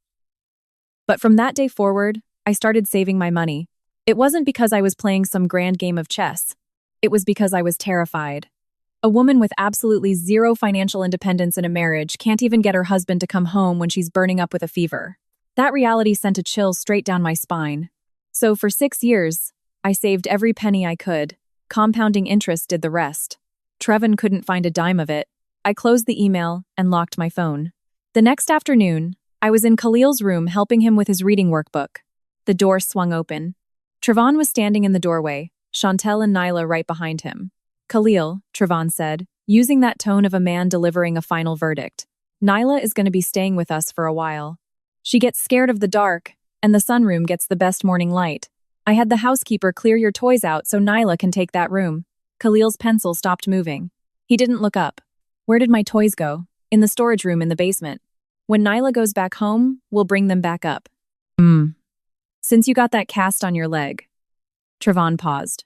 But from that day forward, I started saving my money. It wasn't because I was playing some grand game of chess. It was because I was terrified. A woman with absolutely zero financial independence in a marriage can't even get her husband to come home when she's burning up with a fever. That reality sent a chill straight down my spine. So for 6 years, I saved every penny I could. Compounding interest did the rest. Trevon couldn't find a dime of it. I closed the email and locked my phone. The next afternoon, I was in Khalil's room helping him with his reading workbook. The door swung open. Trevon was standing in the doorway, Chantel and Nyla right behind him. Khalil, Trevon said, using that tone of a man delivering a final verdict. Nyla is going to be staying with us for a while. She gets scared of the dark, and the sunroom gets the best morning light. I had the housekeeper clear your toys out so Nyla can take that room. Khalil's pencil stopped moving. He didn't look up. Where did my toys go? In the storage room in the basement. When Nyla goes back home, we'll bring them back up. Since you got that cast on your leg. Trevon paused.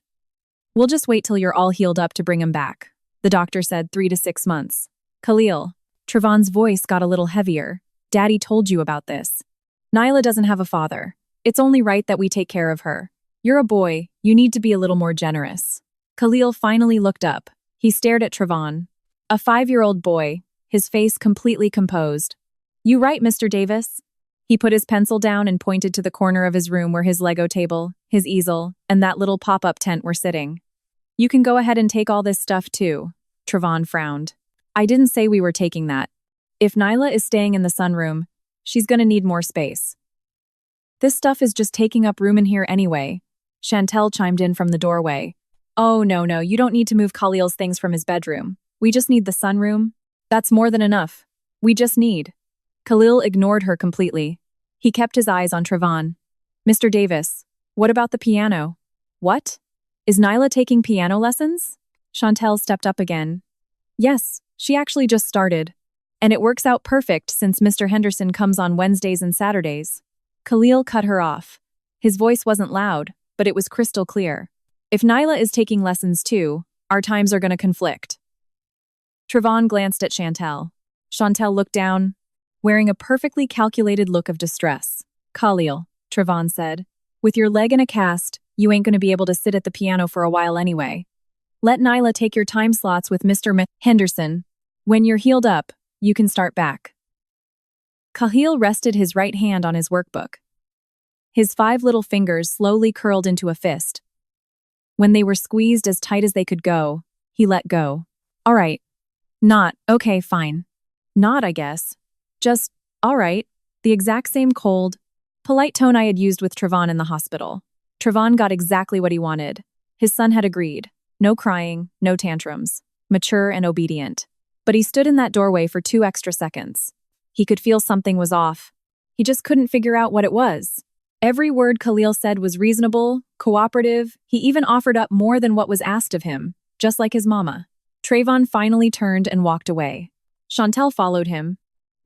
We'll just wait till you're all healed up to bring him back. The doctor said 3 to 6 months. Khalil. Trevon's voice got a little heavier. Daddy told you about this. Nyla doesn't have a father. It's only right that we take care of her. You're a boy, you need to be a little more generous. Khalil finally looked up. He stared at Trevon. A 5-year-old boy, his face completely composed. You right, Mr. Davis. He put his pencil down and pointed to the corner of his room where his Lego table, his easel, and that little pop-up tent were sitting. You can go ahead and take all this stuff too. Trevon frowned. I didn't say we were taking that. If Nyla is staying in the sunroom, she's gonna need more space. This stuff is just taking up room in here anyway. Chantel chimed in from the doorway. Oh, no, you don't need to move Khalil's things from his bedroom. We just need the sunroom. That's more than enough. We just need. Khalil ignored her completely. He kept his eyes on Trevon. Mr. Davis, what about the piano? What? Is Nyla taking piano lessons? Chantel stepped up again. Yes, she actually just started. And it works out perfect since Mr. Henderson comes on Wednesdays and Saturdays. Khalil cut her off. His voice wasn't loud, but it was crystal clear. If Nyla is taking lessons too, our times are going to conflict. Trevon glanced at Chantel. Chantel looked down, wearing a perfectly calculated look of distress. Khalil, Trevon said, with your leg in a cast, you ain't going to be able to sit at the piano for a while anyway. Let Nyla take your time slots with Mr. Henderson. When you're healed up, you can start back. Khalil rested his right hand on his workbook. His 5 little fingers slowly curled into a fist. When they were squeezed as tight as they could go, he let go. All right. Not, okay, fine. Not, I guess. Just, all right. The exact same cold, polite tone I had used with Trevon in the hospital. Trevon got exactly what he wanted. His son had agreed. No crying, no tantrums. Mature and obedient. But he stood in that doorway for 2 extra seconds. He could feel something was off. He just couldn't figure out what it was. Every word Khalil said was reasonable, cooperative. He even offered up more than what was asked of him, just like his mama. Trayvon finally turned and walked away. Chantel followed him.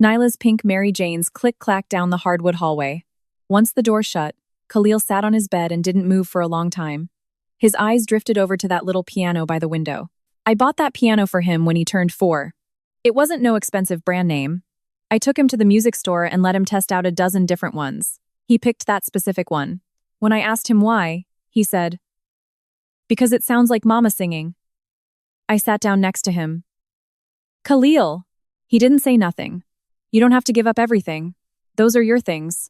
Nyla's pink Mary Janes click-clacked down the hardwood hallway. Once the door shut, Khalil sat on his bed and didn't move for a long time. His eyes drifted over to that little piano by the window. I bought that piano for him when he turned 4. It wasn't no expensive brand name. I took him to the music store and let him test out a dozen different ones. He picked that specific one. When I asked him why, he said, "Because it sounds like Mama singing." I sat down next to him. "Khalil." He didn't say nothing. "You don't have to give up everything. Those are your things."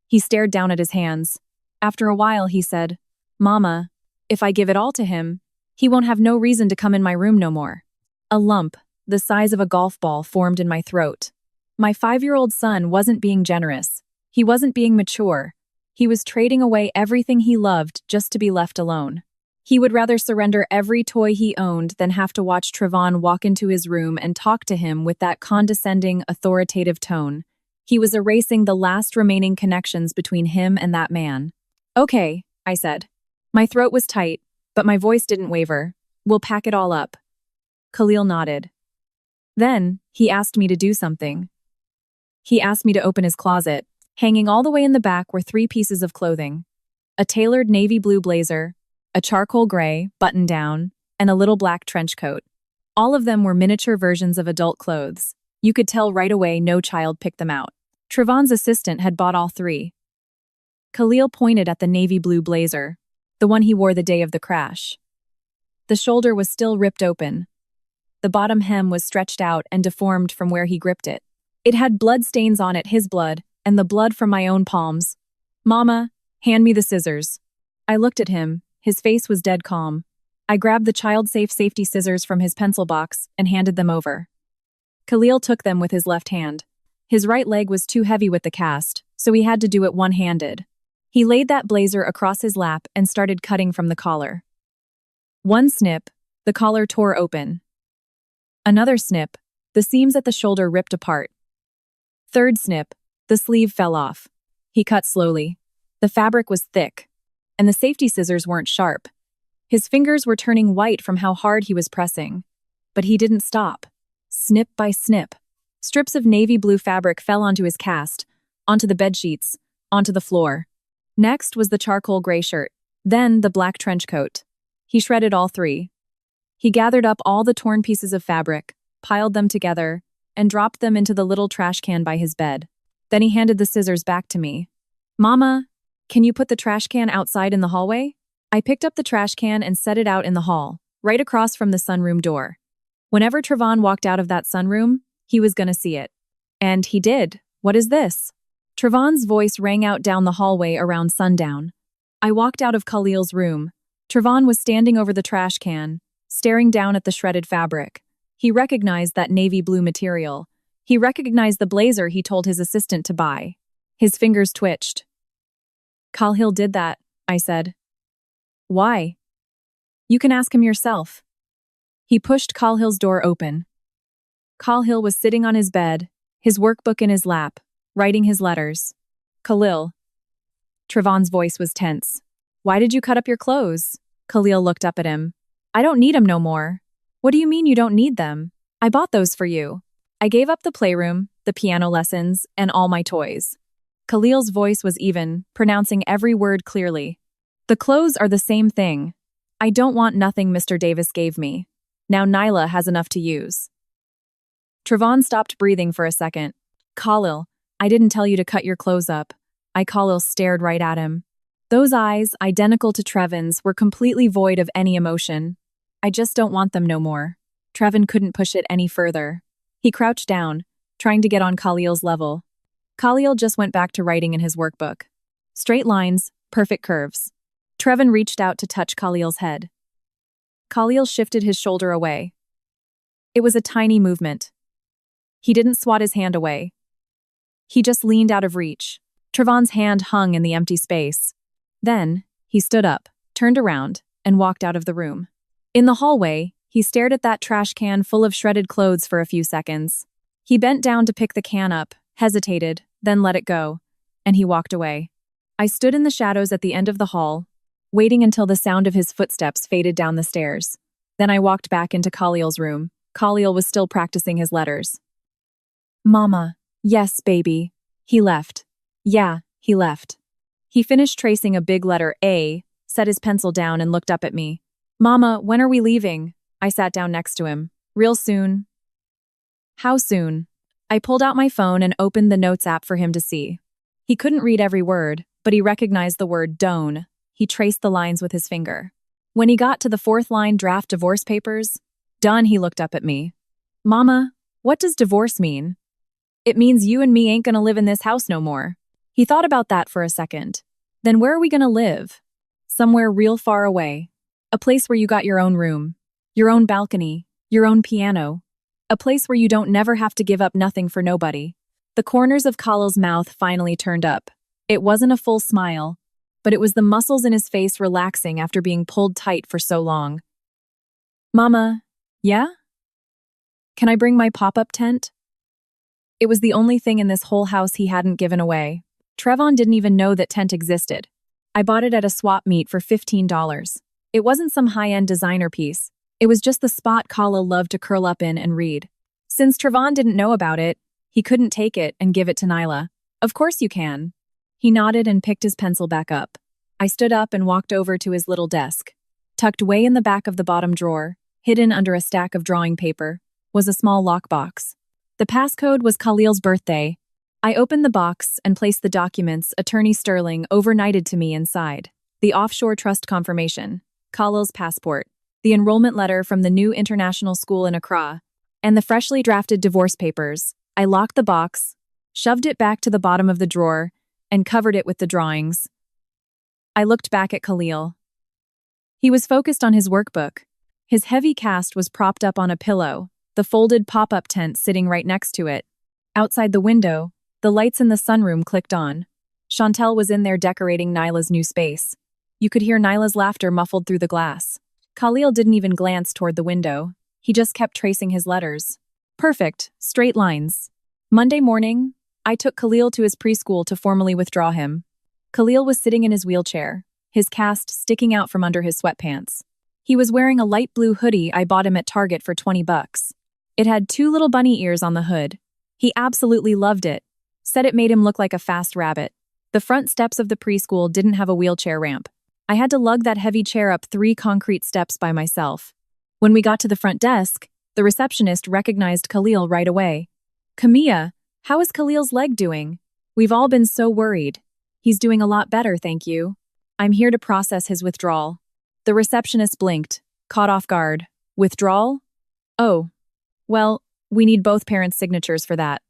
He stared down at his hands. After a while, he said, "Mama, if I give it all to him, he won't have no reason to come in my room no more." A lump, the size of a golf ball, formed in my throat. My 5-year-old son wasn't being generous. He wasn't being mature. He was trading away everything he loved just to be left alone. He would rather surrender every toy he owned than have to watch Trayvon walk into his room and talk to him with that condescending, authoritative tone. He was erasing the last remaining connections between him and that man. "Okay," I said. My throat was tight, but my voice didn't waver. "We'll pack it all up." Khalil nodded. Then, he asked me to do something. He asked me to open his closet. Hanging all the way in the back were 3 pieces of clothing: a tailored navy blue blazer, a charcoal gray button-down, and a little black trench coat. All of them were miniature versions of adult clothes. You could tell right away no child picked them out. Trayvon's assistant had bought all 3. Khalil pointed at the navy blue blazer, the one he wore the day of the crash. The shoulder was still ripped open. The bottom hem was stretched out and deformed from where he gripped it. It had blood stains on it, his blood, and the blood from my own palms. "Mama, hand me the scissors." I looked at him. His face was dead calm. I grabbed the child-safe safety scissors from his pencil box and handed them over. Khalil took them with his left hand. His right leg was too heavy with the cast, so he had to do it one-handed. He laid that blazer across his lap and started cutting from the collar. One snip, the collar tore open. Another snip, the seams at the shoulder ripped apart. Third snip, the sleeve fell off. He cut slowly. The fabric was thick, and the safety scissors weren't sharp. His fingers were turning white from how hard he was pressing. But he didn't stop. Snip by snip, strips of navy blue fabric fell onto his cast, onto the bedsheets, onto the floor. Next was the charcoal gray shirt, then the black trench coat. He shredded all 3. He gathered up all the torn pieces of fabric, piled them together, and dropped them into the little trash can by his bed. Then he handed the scissors back to me. "Mama, can you put the trash can outside in the hallway?" I picked up the trash can and set it out in the hall, right across from the sunroom door. Whenever Trayvon walked out of that sunroom, he was gonna see it. And he did. "What is this?" Trayvon's voice rang out down the hallway around sundown. I walked out of Khalil's room. Trayvon was standing over the trash can, staring down at the shredded fabric. He recognized that navy blue material. He recognized the blazer he told his assistant to buy. His fingers twitched. "Khalil did that," I said. "Why?" "You can ask him yourself." He pushed Khalil's door open. Khalil was sitting on his bed, his workbook in his lap, writing his letters. "Khalil." Trayvon's voice was tense. "Why did you cut up your clothes?" Khalil looked up at him. "I don't need 'em no more." "What do you mean you don't need them? I bought those for you." I gave up the playroom, the piano lessons, and all my toys. Khalil's voice was even, pronouncing every word clearly. "The clothes are the same thing. I don't want nothing Mr. Davis gave me. Now Nyla has enough to use." Trayvon stopped breathing for a second. "Khalil, I didn't tell you to cut your clothes up." Khalil stared right at him. Those eyes, identical to Trevon's, were completely void of any emotion. "I just don't want them no more." Trevon couldn't push it any further. He crouched down, trying to get on Khalil's level. Khalil just went back to writing in his workbook. Straight lines, perfect curves. Trevon reached out to touch Khalil's head. Khalil shifted his shoulder away. It was a tiny movement. He didn't swat his hand away. He just leaned out of reach. Trayvon's hand hung in the empty space. Then, he stood up, turned around, and walked out of the room. In the hallway, He stared at that trash can full of shredded clothes for a few seconds. He bent down to pick the can up, hesitated, then let it go, and he walked away. I stood in the shadows at the end of the hall, waiting until the sound of his footsteps faded down the stairs. Then I walked back into Khalil's room. Khalil was still practicing his letters. Mama. Yes, baby. He left. Yeah, he left. He finished tracing a big letter A, set his pencil down and looked up at me. Mama, when are we leaving? I sat down next to him. Real soon. How soon? I pulled out my phone and opened the notes app for him to see. He couldn't read every word, but he recognized the word "don't." He traced the lines with his finger. When he got to the fourth line, draft divorce papers, done, he looked up at me. Mama, what does divorce mean? It means you and me ain't gonna live in this house no more. He thought about that for a second. Then where are we gonna live? Somewhere real far away. A place where you got your own room, your own balcony, your own piano. A place where you don't never have to give up nothing for nobody. The corners of Khalil's mouth finally turned up. It wasn't a full smile, but it was the muscles in his face relaxing after being pulled tight for so long. Mama, yeah? Can I bring my pop-up tent? It was the only thing in this whole house he hadn't given away. Trevon didn't even know that tent existed. I bought it at a swap meet for $15. It wasn't some high-end designer piece. It was just the spot Khalil loved to curl up in and read. Since Trevon didn't know about it, he couldn't take it and give it to Nyla. Of course you can. He nodded and picked his pencil back up. I stood up and walked over to his little desk. Tucked way in the back of the bottom drawer, hidden under a stack of drawing paper, was a small lockbox. The passcode was Khalil's birthday. I opened the box and placed the documents Attorney Sterling overnighted to me inside. The offshore trust confirmation, Khalil's passport, the enrollment letter from the new international school in Accra, and the freshly drafted divorce papers. I locked the box, shoved it back to the bottom of the drawer, and covered it with the drawings. I looked back at Khalil. He was focused on his workbook. His heavy cast was propped up on a pillow, the folded pop-up tent sitting right next to it. Outside the window, the lights in the sunroom clicked on. Chantel was in there decorating Nyla's new space. You could hear Nyla's laughter muffled through the glass. Khalil didn't even glance toward the window. He just kept tracing his letters. Perfect, straight lines. Monday morning, I took Khalil to his preschool to formally withdraw him. Khalil was sitting in his wheelchair, his cast sticking out from under his sweatpants. He was wearing a light blue hoodie I bought him at Target for $20. It had 2 little bunny ears on the hood. He absolutely loved it. Said it made him look like a fast rabbit. The front steps of the preschool didn't have a wheelchair ramp. I had to lug that heavy chair up 3 concrete steps by myself. When we got to the front desk, the receptionist recognized Khalil right away. Camilla, how is Khalil's leg doing? We've all been so worried. He's doing a lot better, thank you. I'm here to process his withdrawal. The receptionist blinked, caught off guard. Withdrawal? Oh. Well, we need both parents' signatures for that.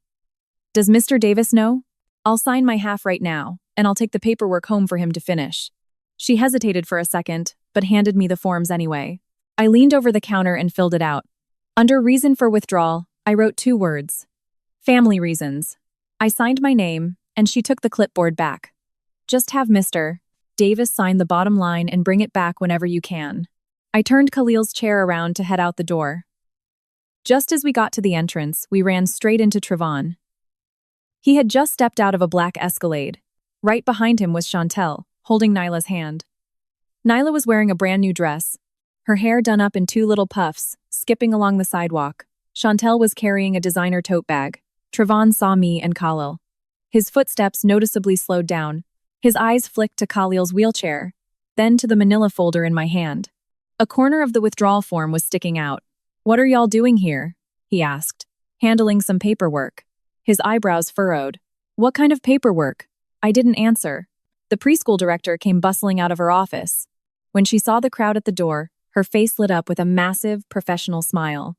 Does Mr. Davis know? I'll sign my half right now, and I'll take the paperwork home for him to finish. She hesitated for a second, but handed me the forms anyway. I leaned over the counter and filled it out. Under reason for withdrawal, I wrote 2 words. Family reasons. I signed my name, and she took the clipboard back. Just have Mr. Davis sign the bottom line and bring it back whenever you can. I turned Khalil's chair around to head out the door. Just as we got to the entrance, we ran straight into Trevon. He had just stepped out of a black Escalade. Right behind him was Chantel, holding Nyla's hand. Nyla was wearing a brand new dress, her hair done up in 2 little puffs, skipping along the sidewalk. Chantel was carrying a designer tote bag. Trevon saw me and Khalil. His footsteps noticeably slowed down. His eyes flicked to Khalil's wheelchair, then to the manila folder in my hand. A corner of the withdrawal form was sticking out. What are y'all doing here? He asked, handling some paperwork. His eyebrows furrowed. What kind of paperwork? I didn't answer. The preschool director came bustling out of her office. When she saw the crowd at the door, her face lit up with a massive, professional smile.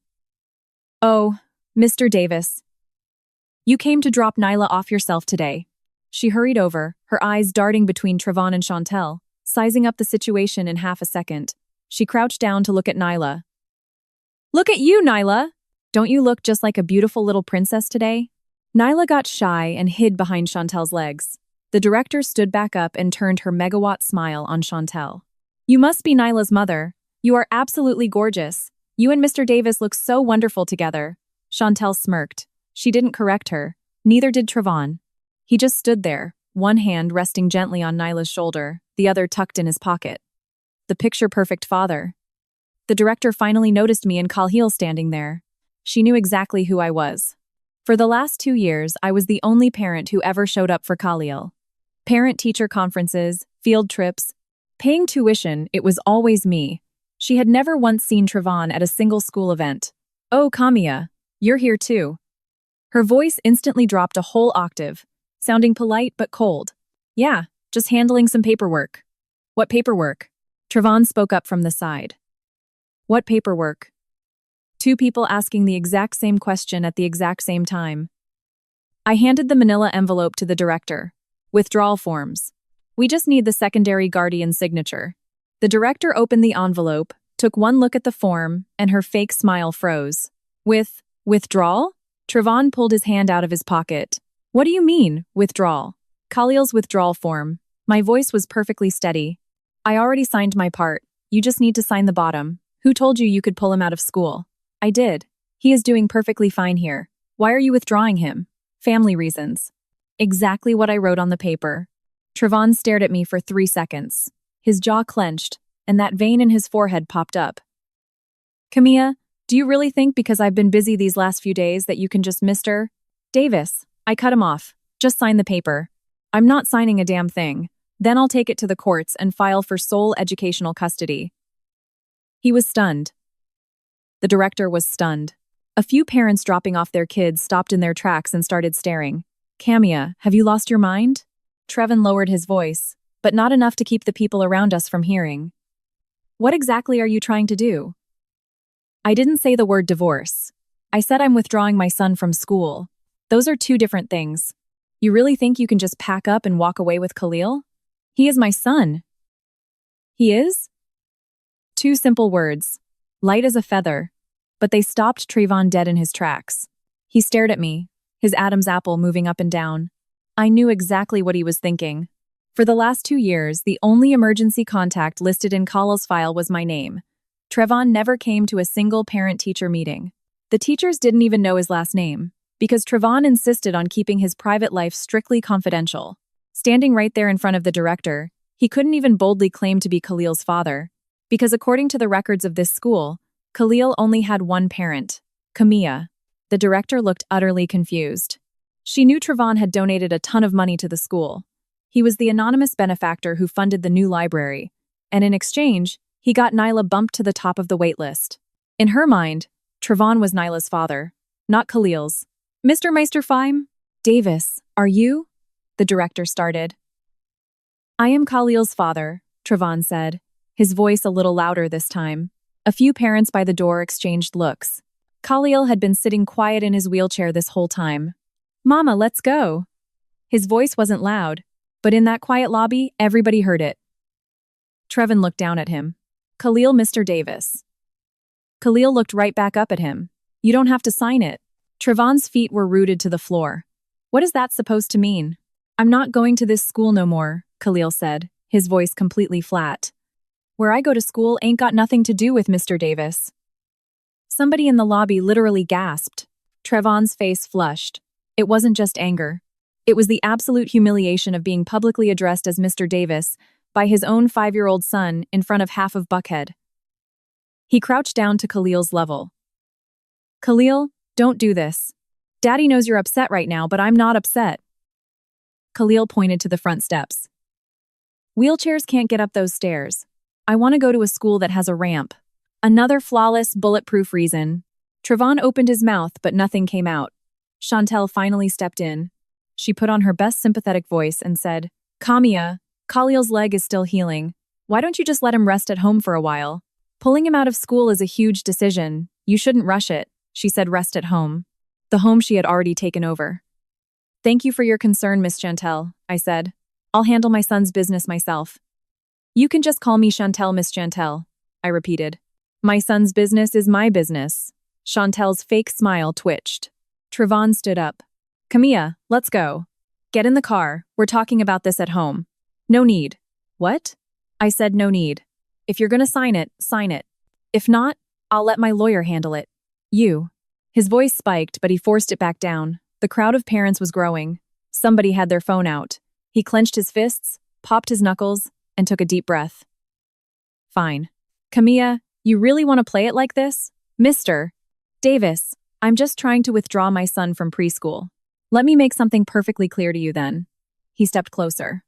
Oh, Mr. Davis. You came to drop Nyla off yourself today. She hurried over, her eyes darting between Trevon and Chantel, sizing up the situation in half a second. She crouched down to look at Nyla. Look at you, Nyla! Don't you look just like a beautiful little princess today? Nyla got shy and hid behind Chantel's legs. The director stood back up and turned her megawatt smile on Chantel. You must be Nyla's mother. You are absolutely gorgeous. You and Mr. Davis look so wonderful together. Chantel smirked. She didn't correct her. Neither did Trevon. He just stood there, one hand resting gently on Nyla's shoulder, the other tucked in his pocket. The picture-perfect father. The director finally noticed me and Khalil standing there. She knew exactly who I was. For the last 2 years, I was the only parent who ever showed up for Khalil. Parent-teacher conferences, field trips, paying tuition, it was always me. She had never once seen Trevon at a single school event. Oh, Kamiya, you're here too. Her voice instantly dropped a whole octave, sounding polite but cold. Yeah, just handling some paperwork. What paperwork? Trevon spoke up from the side. What paperwork? 2 people asking the exact same question at the exact same time. I handed the manila envelope to the director. Withdrawal forms. We just need the secondary guardian signature. The director opened the envelope, took one look at the form, and her fake smile froze. Withdrawal? Trevon pulled his hand out of his pocket. What do you mean, withdrawal? Khalil's withdrawal form. My voice was perfectly steady. I already signed my part. You just need to sign the bottom. Who told you you could pull him out of school? I did. He is doing perfectly fine here. Why are you withdrawing him? Family reasons. Exactly what I wrote on the paper. Trevon stared at me for 3 seconds. His jaw clenched, and that vein in his forehead popped up. Kamiya, do you really think because I've been busy these last few days that you can just Mr. Davis? I cut him off. Just sign the paper. I'm not signing a damn thing. Then I'll take it to the courts and file for sole educational custody. He was stunned. The director was stunned. A few parents dropping off their kids stopped in their tracks and started staring. Kamiya, have you lost your mind? Trevon lowered his voice, but not enough to keep the people around us from hearing. What exactly are you trying to do? I didn't say the word divorce. I said I'm withdrawing my son from school. Those are 2 different things. You really think you can just pack up and walk away with Khalil? He is my son. He is? 2 simple words. Light as a feather. But they stopped Trevon dead in his tracks. He stared at me, his Adam's apple moving up and down. I knew exactly what he was thinking. For the last 2 years, the only emergency contact listed in Khalil's file was my name. Trevon never came to a single parent-teacher meeting. The teachers didn't even know his last name, because Trevon insisted on keeping his private life strictly confidential. Standing right there in front of the director, he couldn't even boldly claim to be Khalil's father, because according to the records of this school, Khalil only had one parent, Kamiya. The director looked utterly confused. She knew Trevon had donated a ton of money to the school. He was the anonymous benefactor who funded the new library, and in exchange, he got Nyla bumped to the top of the wait list. In her mind, Trevon was Nyla's father, not Khalil's. Mr. Meisterfeim? Davis, are you? The director started. I am Khalil's father, Trevon said, his voice a little louder this time. A few parents by the door exchanged looks. Khalil had been sitting quiet in his wheelchair this whole time. Mama, let's go. His voice wasn't loud, but in that quiet lobby, everybody heard it. Trevon looked down at him. Khalil, Mr. Davis. Khalil looked right back up at him. You don't have to sign it. Trevon's feet were rooted to the floor. What is that supposed to mean? I'm not going to this school no more, Khalil said, his voice completely flat. Where I go to school ain't got nothing to do with Mr. Davis. Somebody in the lobby literally gasped. Trevon's face flushed. It wasn't just anger. It was the absolute humiliation of being publicly addressed as Mr. Davis by his own 5-year-old son in front of half of Buckhead. He crouched down to Khalil's level. Khalil, don't do this. Daddy knows you're upset right now, but I'm not upset. Khalil pointed to the front steps. Wheelchairs can't get up those stairs. I want to go to a school that has a ramp. Another flawless, bulletproof reason. Trevon opened his mouth, but nothing came out. Chantel finally stepped in. She put on her best sympathetic voice and said, Kamiya, Khalil's leg is still healing. Why don't you just let him rest at home for a while? Pulling him out of school is a huge decision. You shouldn't rush it, she said. Rest at home. The home she had already taken over. Thank you for your concern, Miss Chantel, I said. I'll handle my son's business myself. You can just call me Chantel, Miss Chantel, I repeated. My son's business is my business. Chantel's fake smile twitched. Trevon stood up. Kamiya, let's go. Get in the car. We're talking about this at home. No need. What? I said no need. If you're gonna sign it, sign it. If not, I'll let my lawyer handle it. You. His voice spiked, but he forced it back down. The crowd of parents was growing. Somebody had their phone out. He clenched his fists, popped his knuckles, and took a deep breath. Fine. Camilla, you really want to play it like this? Mr. Davis, I'm just trying to withdraw my son from preschool. Let me make something perfectly clear to you then. He stepped closer.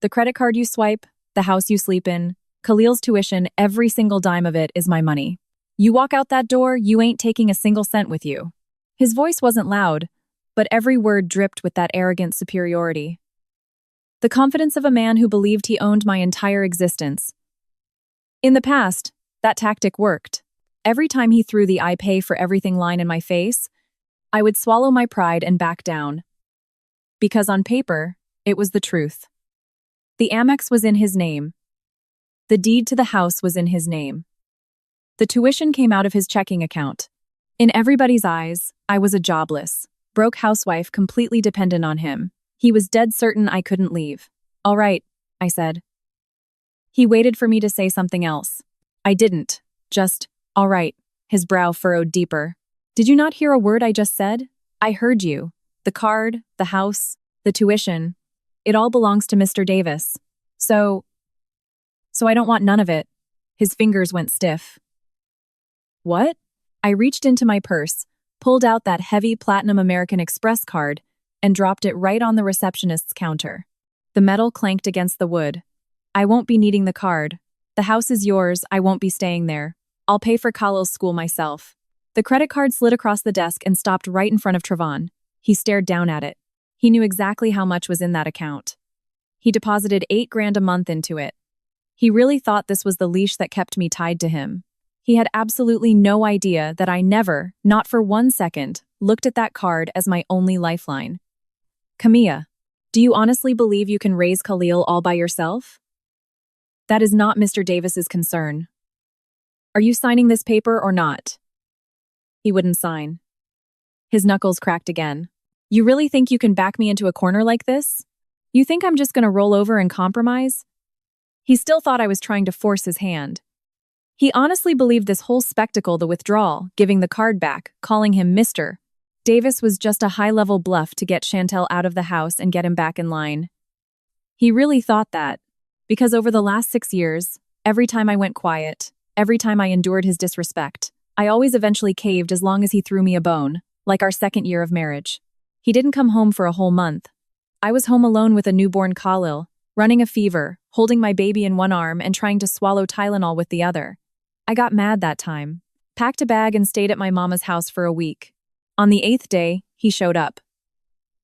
The credit card you swipe, the house you sleep in, Khalil's tuition, every single dime of it is my money. You walk out that door, you ain't taking a single cent with you. His voice wasn't loud, but every word dripped with that arrogant superiority. The confidence of a man who believed he owned my entire existence. In the past, that tactic worked. Every time he threw the "I pay for everything" line in my face, I would swallow my pride and back down. Because on paper, it was the truth. The Amex was in his name. The deed to the house was in his name. The tuition came out of his checking account. In everybody's eyes, I was a jobless, broke housewife completely dependent on him. He was dead certain I couldn't leave. All right, I said. He waited for me to say something else. I didn't. Just, all right. His brow furrowed deeper. Did you not hear a word I just said? I heard you. The card, the house, the tuition. It all belongs to Mr. Davis. So I don't want none of it. His fingers went stiff. What? I reached into my purse, pulled out that heavy Platinum American Express card, and dropped it right on the receptionist's counter. The metal clanked against the wood. I won't be needing the card. The house is yours, I won't be staying there. I'll pay for Khalil's school myself. The credit card slid across the desk and stopped right in front of Trevon. He stared down at it. He knew exactly how much was in that account. He deposited $8,000 a month into it. He really thought this was the leash that kept me tied to him. He had absolutely no idea that I never, not for 1 second, looked at that card as my only lifeline. Camilla, do you honestly believe you can raise Khalil all by yourself? That is not Mr. Davis's concern. Are you signing this paper or not? He wouldn't sign. His knuckles cracked again. You really think you can back me into a corner like this? You think I'm just going to roll over and compromise? He still thought I was trying to force his hand. He honestly believed this whole spectacle, the withdrawal, giving the card back, calling him Mr. Davis, was just a high-level bluff to get Chantel out of the house and get him back in line. He really thought that, because over the last 6 years, every time I went quiet, every time I endured his disrespect, I always eventually caved as long as he threw me a bone, like our 2nd year of marriage. He didn't come home for a whole month. I was home alone with a newborn Khalil, running a fever, holding my baby in one arm and trying to swallow Tylenol with the other. I got mad that time, packed a bag and stayed at my mama's house for a week. On the 8th day, he showed up.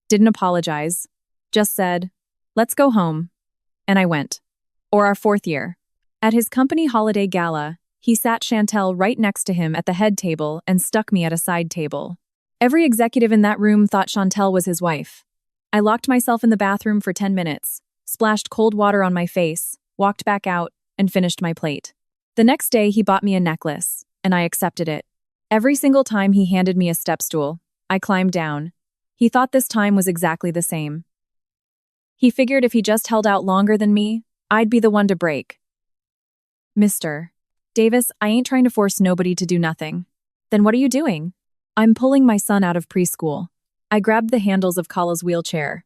Didn't apologize, just said, "Let's go home." And I went. Or our 4th year. At his company holiday gala, he sat Chantel right next to him at the head table and stuck me at a side table. Every executive in that room thought Chantel was his wife. I locked myself in the bathroom for 10 minutes, splashed cold water on my face, walked back out, and finished my plate. The next day, he bought me a necklace, and I accepted it. Every single time he handed me a step stool, I climbed down. He thought this time was exactly the same. He figured if he just held out longer than me, I'd be the one to break. Mr. Davis, I ain't trying to force nobody to do nothing. Then what are you doing? I'm pulling my son out of preschool. I grabbed the handles of Kala's wheelchair.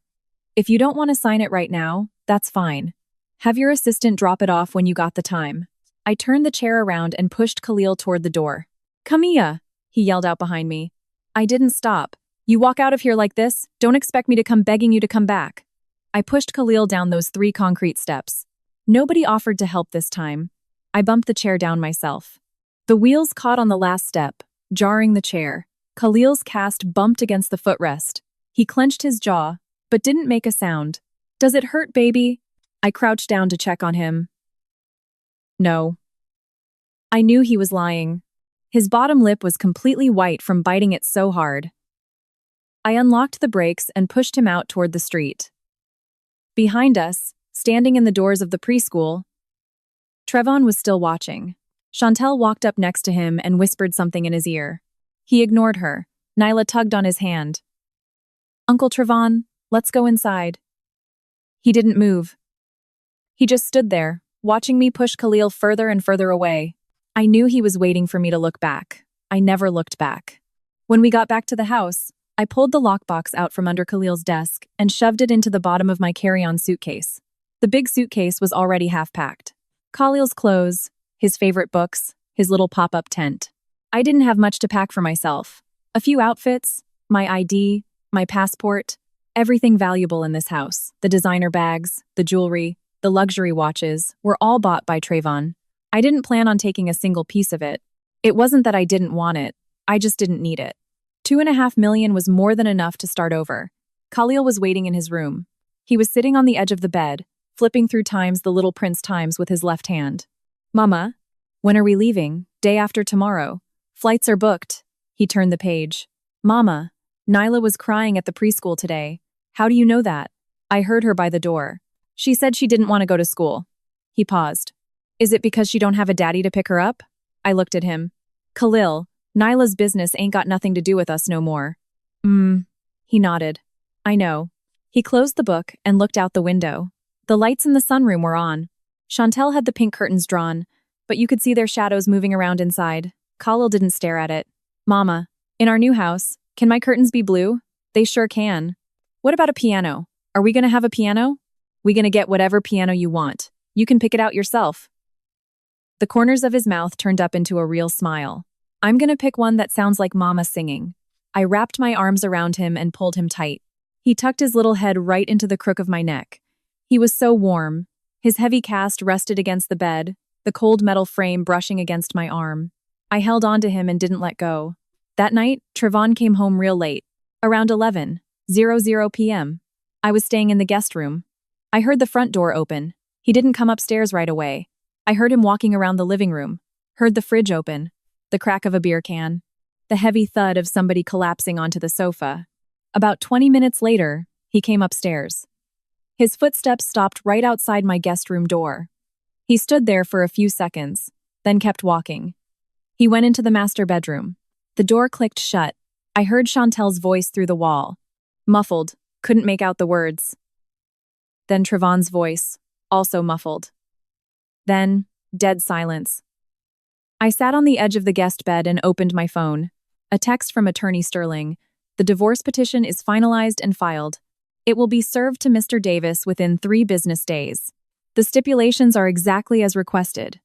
If you don't want to sign it right now, that's fine. Have your assistant drop it off when you got the time. I turned the chair around and pushed Khalil toward the door. Camilla, he yelled out behind me. I didn't stop. You walk out of here like this, don't expect me to come begging you to come back. I pushed Khalil down those 3 concrete steps. Nobody offered to help this time. I bumped the chair down myself. The wheels caught on the last step, jarring the chair. Khalil's cast bumped against the footrest. He clenched his jaw, but didn't make a sound. Does it hurt, baby? I crouched down to check on him. No. I knew he was lying. His bottom lip was completely white from biting it so hard. I unlocked the brakes and pushed him out toward the street. Behind us, standing in the doors of the preschool, Trevon was still watching. Chantel walked up next to him and whispered something in his ear. He ignored her. Nyla tugged on his hand. Uncle Trevon, let's go inside. He didn't move. He just stood there, watching me push Khalil further and further away. I knew he was waiting for me to look back. I never looked back. When we got back to the house, I pulled the lockbox out from under Khalil's desk and shoved it into the bottom of my carry-on suitcase. The big suitcase was already half-packed. Khalil's clothes, his favorite books, his little pop-up tent. I didn't have much to pack for myself. A few outfits, my ID, my passport, everything valuable in this house. The designer bags, the jewelry, the luxury watches were all bought by Trayvon. I didn't plan on taking a single piece of it. It wasn't that I didn't want it, I just didn't need it. $2.5 million was more than enough to start over. Khalil was waiting in his room. He was sitting on the edge of the bed, flipping through The Little Prince Times with his left hand. Mama, when are we leaving? Day after tomorrow. Flights are booked. He turned the page. Mama, Nyla was crying at the preschool today. How do you know that? I heard her by the door. She said she didn't want to go to school. He paused. Is it because she don't have a daddy to pick her up? I looked at him. Khalil, Nyla's business ain't got nothing to do with us no more. He nodded. I know. He closed the book and looked out the window. The lights in the sunroom were on. Chantel had the pink curtains drawn, but you could see their shadows moving around inside. Khalil didn't stare at it. Mama, in our new house, can my curtains be blue? They sure can. What about a piano? Are we gonna have a piano? We gonna get whatever piano you want. You can pick it out yourself. The corners of his mouth turned up into a real smile. I'm gonna pick one that sounds like Mama singing. I wrapped my arms around him and pulled him tight. He tucked his little head right into the crook of my neck. He was so warm. His heavy cast rested against the bed, the cold metal frame brushing against my arm. I held on to him and didn't let go. That night, Trayvon came home real late, around 11:00 p.m. I was staying in the guest room. I heard the front door open. He didn't come upstairs right away. I heard him walking around the living room, heard the fridge open, the crack of a beer can, the heavy thud of somebody collapsing onto the sofa. About 20 minutes later, he came upstairs. His footsteps stopped right outside my guest room door. He stood there for a few seconds, then kept walking. He went into the master bedroom. The door clicked shut. I heard Chantel's voice through the wall. Muffled, couldn't make out the words. Then Trayvon's voice, also muffled. Then, dead silence. I sat on the edge of the guest bed and opened my phone. A text from Attorney Sterling. The divorce petition is finalized and filed. It will be served to Mr. Davis within 3 business days. The stipulations are exactly as requested.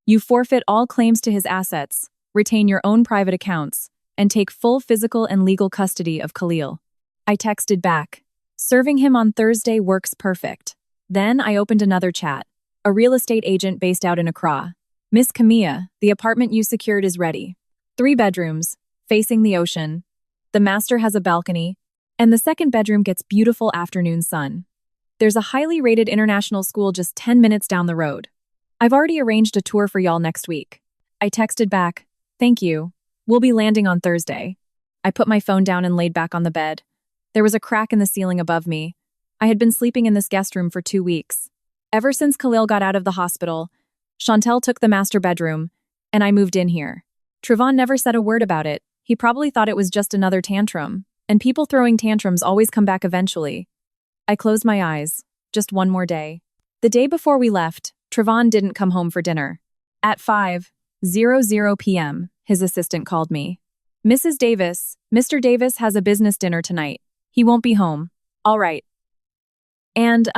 You forfeit all claims to his assets, retain your own private accounts, and take full physical and legal custody of Khalil. I texted back. Serving him on Thursday works perfect. Then I opened another chat. A real estate agent based out in Accra. Miss Camilla, the apartment you secured is ready. 3 bedrooms, facing the ocean. The master has a balcony, and the second bedroom gets beautiful afternoon sun. There's a highly rated international school just 10 minutes down the road. I've already arranged a tour for y'all next week. I texted back, thank you. We'll be landing on Thursday. I put my phone down and laid back on the bed. There was a crack in the ceiling above me. I had been sleeping in this guest room for 2 weeks. Ever since Khalil got out of the hospital, Chantel took the master bedroom, and I moved in here. Trayvon never said a word about it. He probably thought it was just another tantrum, and people throwing tantrums always come back eventually. I closed my eyes. Just one more day. The day before we left, Trayvon didn't come home for dinner. At 5:00 p.m., his assistant called me. Mrs. Davis, Mr. Davis has a business dinner tonight. He won't be home. All right. And,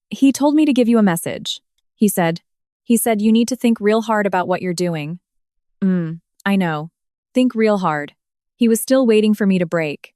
he told me to give you a message. He said you need to think real hard about what you're doing. I know. Think real hard. He was still waiting for me to break.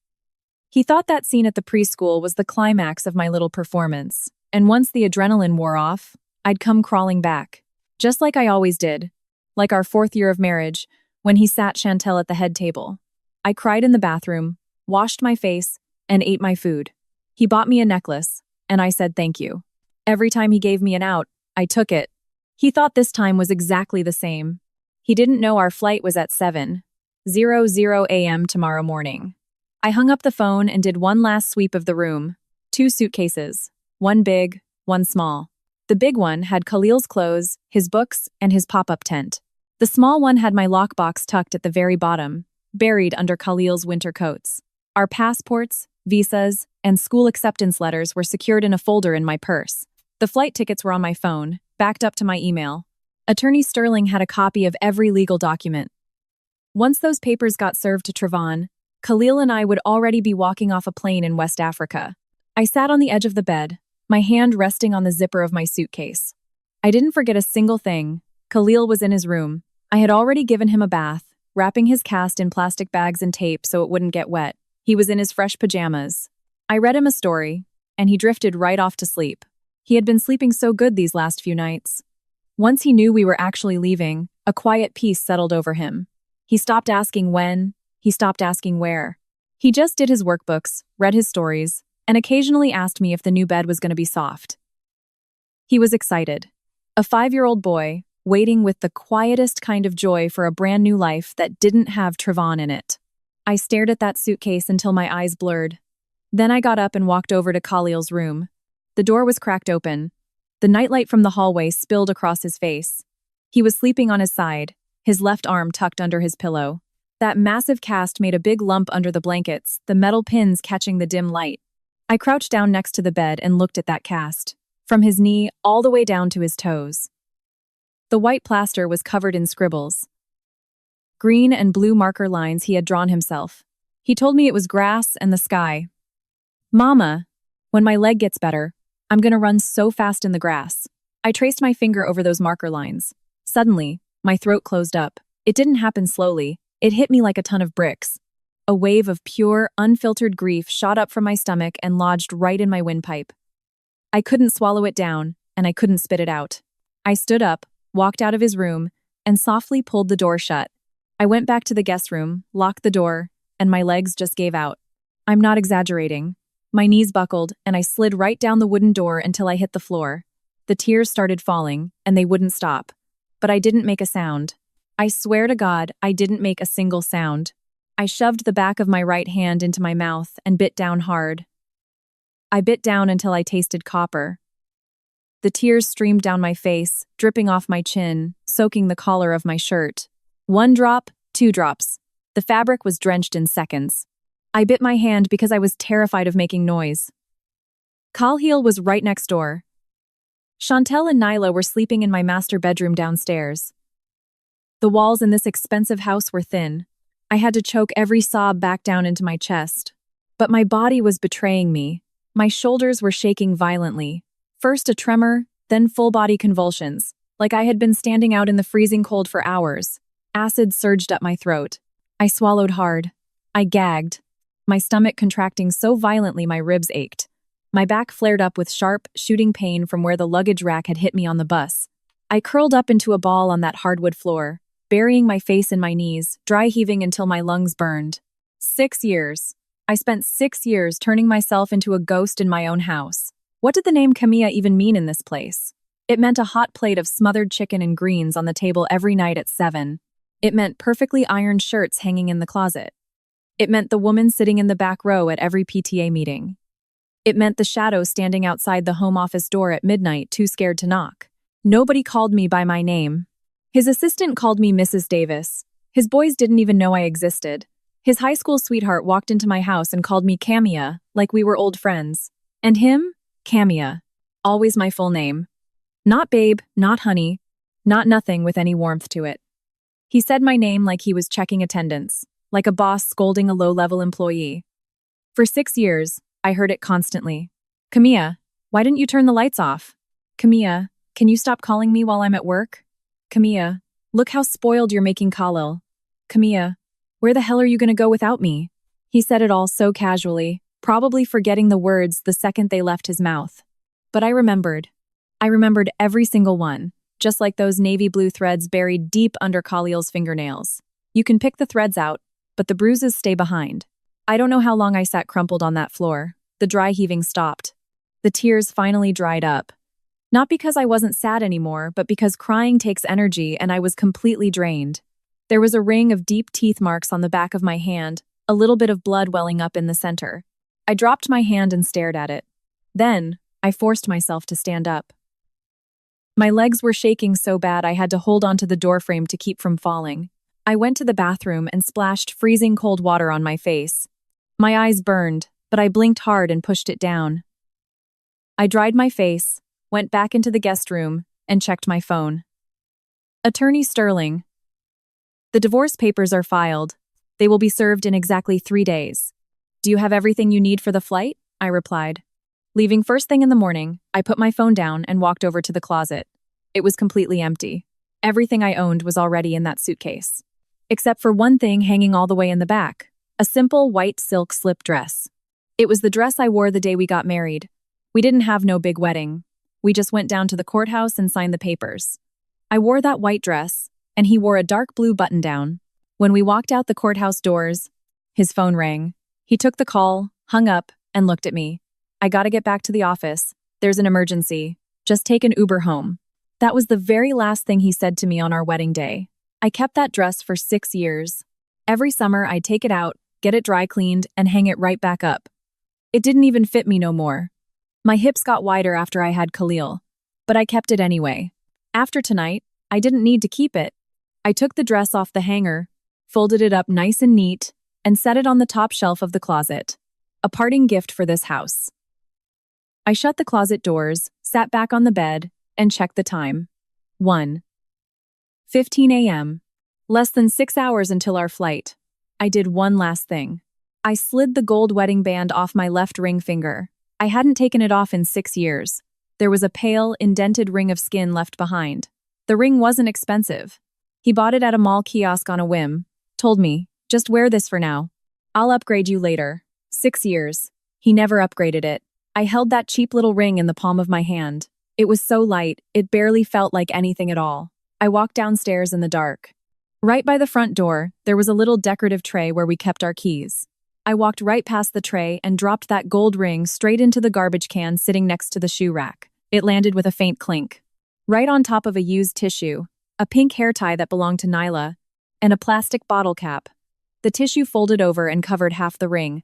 He thought that scene at the preschool was the climax of my little performance, and once the adrenaline wore off, I'd come crawling back. Just like I always did. Like our 4th year of marriage, when he sat Chantel at the head table. I cried in the bathroom, washed my face, and ate my food. He bought me a necklace, and I said thank you. Every time he gave me an out, I took it. He thought this time was exactly the same. He didn't know our flight was at 7:00 a.m. tomorrow morning. I hung up the phone and did one last sweep of the room. 2 suitcases, one big, one small. The big one had Khalil's clothes, his books, and his pop-up tent. The small one had my lockbox tucked at the very bottom, buried under Khalil's winter coats. Our passports, visas, and school acceptance letters were secured in a folder in my purse. The flight tickets were on my phone, backed up to my email. Attorney Sterling had a copy of every legal document. Once those papers got served to Trevon, Khalil and I would already be walking off a plane in West Africa. I sat on the edge of the bed, my hand resting on the zipper of my suitcase. I didn't forget a single thing. Khalil was in his room. I had already given him a bath, wrapping his cast in plastic bags and tape so it wouldn't get wet. He was in his fresh pajamas. I read him a story, and he drifted right off to sleep. He had been sleeping so good these last few nights. Once he knew we were actually leaving, a quiet peace settled over him. He stopped asking when, he stopped asking where. He just did his workbooks, read his stories, and occasionally asked me if the new bed was going to be soft. He was excited. A 5-year-old boy, waiting with the quietest kind of joy for a brand new life that didn't have Trevon in it. I stared at that suitcase until my eyes blurred. Then I got up and walked over to Khalil's room. The door was cracked open. The nightlight from the hallway spilled across his face. He was sleeping on his side, his left arm tucked under his pillow. That massive cast made a big lump under the blankets, the metal pins catching the dim light. I crouched down next to the bed and looked at that cast, from his knee all the way down to his toes. The white plaster was covered in scribbles. Green and blue marker lines he had drawn himself. He told me it was grass and the sky. "Mama, when my leg gets better, I'm gonna run so fast in the grass." I traced my finger over those marker lines. Suddenly, my throat closed up. It didn't happen slowly. It hit me like a ton of bricks. A wave of pure, unfiltered grief shot up from my stomach and lodged right in my windpipe. I couldn't swallow it down, and I couldn't spit it out. I stood up, walked out of his room, and softly pulled the door shut. I went back to the guest room, locked the door, and my legs just gave out. I'm not exaggerating. My knees buckled, and I slid right down the wooden door until I hit the floor. The tears started falling, and they wouldn't stop. But I didn't make a sound. I swear to God, I didn't make a single sound. I shoved the back of my right hand into my mouth and bit down hard. I bit down until I tasted copper. The tears streamed down my face, dripping off my chin, soaking the collar of my shirt. 1 drop, 2 drops. The fabric was drenched in seconds. I bit my hand because I was terrified of making noise. Khalil was right next door. Chantel and Nyla were sleeping in my master bedroom downstairs. The walls in this expensive house were thin. I had to choke every sob back down into my chest. But my body was betraying me. My shoulders were shaking violently. First a tremor, then full-body convulsions, like I had been standing out in the freezing cold for hours. Acid surged up my throat. I swallowed hard. I gagged, my stomach contracting so violently my ribs ached. My back flared up with sharp, shooting pain from where the luggage rack had hit me on the bus. I curled up into a ball on that hardwood floor, burying my face in my knees, dry heaving until my lungs burned. 6 years. I spent 6 years turning myself into a ghost in my own house. What did the name Camilla even mean in this place? It meant a hot plate of smothered chicken and greens on the table every night at 7. It meant perfectly ironed shirts hanging in the closet. It meant the woman sitting in the back row at every PTA meeting. It meant the shadow standing outside the home office door at midnight, too scared to knock. Nobody called me by my name. His assistant called me Mrs. Davis. His boys didn't even know I existed. His high school sweetheart walked into my house and called me Camilla, like we were old friends. And him? Camilla. Always my full name. Not babe, not honey, not nothing with any warmth to it. He said my name like he was checking attendance, like a boss scolding a low-level employee. For 6 years, I heard it constantly. Camilla, why didn't you turn the lights off? Camilla, can you stop calling me while I'm at work? Camilla, look how spoiled you're making Khalil. Camilla, where the hell are you going to go without me? He said it all so casually, probably forgetting the words the second they left his mouth. But I remembered. I remembered every single one, just like those navy blue threads buried deep under Khalil's fingernails. You can pick the threads out, but the bruises stay behind. I don't know how long I sat crumpled on that floor. The dry heaving stopped. The tears finally dried up. Not because I wasn't sad anymore, but because crying takes energy and I was completely drained. There was a ring of deep teeth marks on the back of my hand, a little bit of blood welling up in the center. I dropped my hand and stared at it. Then, I forced myself to stand up. My legs were shaking so bad I had to hold onto the doorframe to keep from falling. I went to the bathroom and splashed freezing cold water on my face. My eyes burned, but I blinked hard and pushed it down. I dried my face, went back into the guest room, and checked my phone. Attorney Sterling. The divorce papers are filed. They will be served in exactly 3 days. Do you have everything you need for the flight? I replied. Leaving first thing in the morning, I put my phone down and walked over to the closet. It was completely empty. Everything I owned was already in that suitcase. Except for one thing hanging all the way in the back, a simple white silk slip dress. It was the dress I wore the day we got married. We didn't have no big wedding. We just went down to the courthouse and signed the papers. I wore that white dress, and he wore a dark blue button-down. When we walked out the courthouse doors, his phone rang. He took the call, hung up, and looked at me. I gotta get back to the office. There's an emergency. Just take an Uber home. That was the very last thing he said to me on our wedding day. I kept that dress for 6 years. Every summer, I'd take it out, get it dry cleaned, and hang it right back up. It didn't even fit me no more. My hips got wider after I had Khalil, but I kept it anyway. After tonight, I didn't need to keep it. I took the dress off the hanger, folded it up nice and neat, and set it on the top shelf of the closet. A parting gift for this house. I shut the closet doors, sat back on the bed, and checked the time. 1:15 a.m. Less than 6 hours until our flight. I did one last thing. I slid the gold wedding band off my left ring finger. I hadn't taken it off in 6 years. There was a pale, indented ring of skin left behind. The ring wasn't expensive. He bought it at a mall kiosk on a whim. Told me, just wear this for now. I'll upgrade you later. 6 years. He never upgraded it. I held that cheap little ring in the palm of my hand. It was so light, it barely felt like anything at all. I walked downstairs in the dark. Right by the front door, there was a little decorative tray where we kept our keys. I walked right past the tray and dropped that gold ring straight into the garbage can sitting next to the shoe rack. It landed with a faint clink. Right on top of a used tissue, a pink hair tie that belonged to Nyla, and a plastic bottle cap. The tissue folded over and covered half the ring.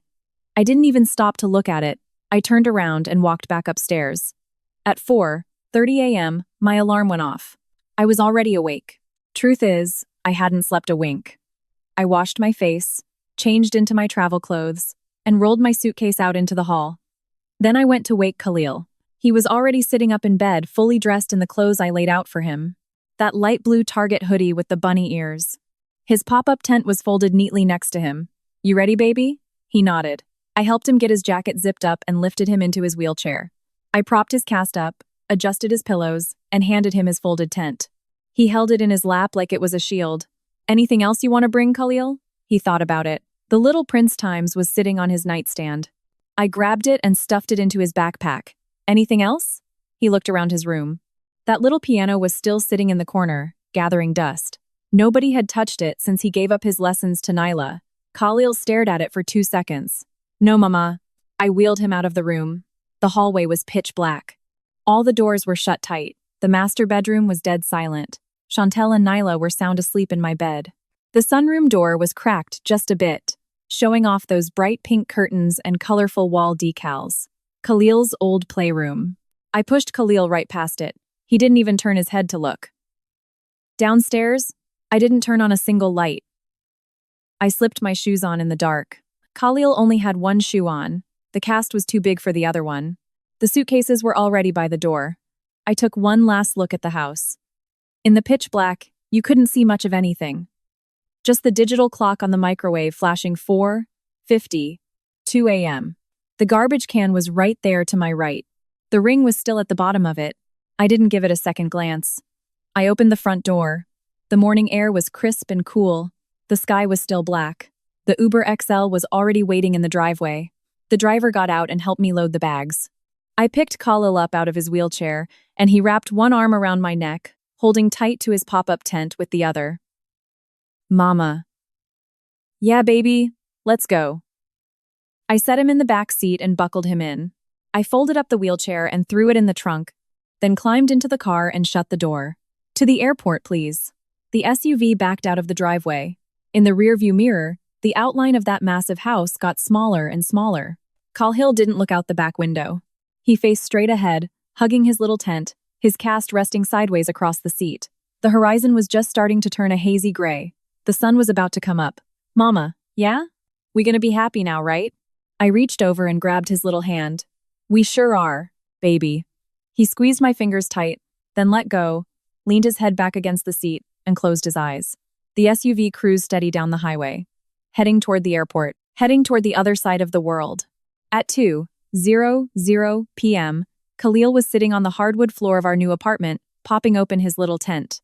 I didn't even stop to look at it. I turned around and walked back upstairs. At 4:30 a.m., my alarm went off. I was already awake. Truth is, I hadn't slept a wink. I washed my face, changed into my travel clothes, and rolled my suitcase out into the hall. Then I went to wake Khalil. He was already sitting up in bed, fully dressed in the clothes I laid out for him. That light blue Target hoodie with the bunny ears. His pop-up tent was folded neatly next to him. You ready, baby? He nodded. I helped him get his jacket zipped up and lifted him into his wheelchair. I propped his cast up, adjusted his pillows, and handed him his folded tent. He held it in his lap like it was a shield. Anything else you want to bring, Khalil? He thought about it. The Little Prince Times was sitting on his nightstand. I grabbed it and stuffed it into his backpack. Anything else? He looked around his room. That little piano was still sitting in the corner, gathering dust. Nobody had touched it since he gave up his lessons to Nyla. Khalil stared at it for 2 seconds. No, Mama. I wheeled him out of the room. The hallway was pitch black. All the doors were shut tight. The master bedroom was dead silent. Chantel and Nyla were sound asleep in my bed. The sunroom door was cracked just a bit, showing off those bright pink curtains and colorful wall decals. Khalil's old playroom. I pushed Khalil right past it. He didn't even turn his head to look. Downstairs, I didn't turn on a single light. I slipped my shoes on in the dark. Khalil only had one shoe on. The cast was too big for the other one. The suitcases were already by the door. I took one last look at the house. In the pitch black, you couldn't see much of anything. Just the digital clock on the microwave flashing 4:52 a.m. The garbage can was right there to my right. The ring was still at the bottom of it. I didn't give it a second glance. I opened the front door. The morning air was crisp and cool. The sky was still black. The Uber XL was already waiting in the driveway. The driver got out and helped me load the bags. I picked Khalil up out of his wheelchair, and he wrapped one arm around my neck, holding tight to his pop-up tent with the other. Mama. Yeah, baby, let's go. I set him in the back seat and buckled him in. I folded up the wheelchair and threw it in the trunk, then climbed into the car and shut the door. To the airport, please. The SUV backed out of the driveway. In the rearview mirror, the outline of that massive house got smaller and smaller. Khalil didn't look out the back window. He faced straight ahead, hugging his little tent, his cast resting sideways across the seat. The horizon was just starting to turn a hazy gray. The sun was about to come up. Mama, yeah? We gonna be happy now, right? I reached over and grabbed his little hand. We sure are, baby. He squeezed my fingers tight, then let go, leaned his head back against the seat. and closed his eyes. The SUV cruised steady down the highway, heading toward the airport, heading toward the other side of the world. At 2:00 p.m., Khalil was sitting on the hardwood floor of our new apartment, popping open his little tent.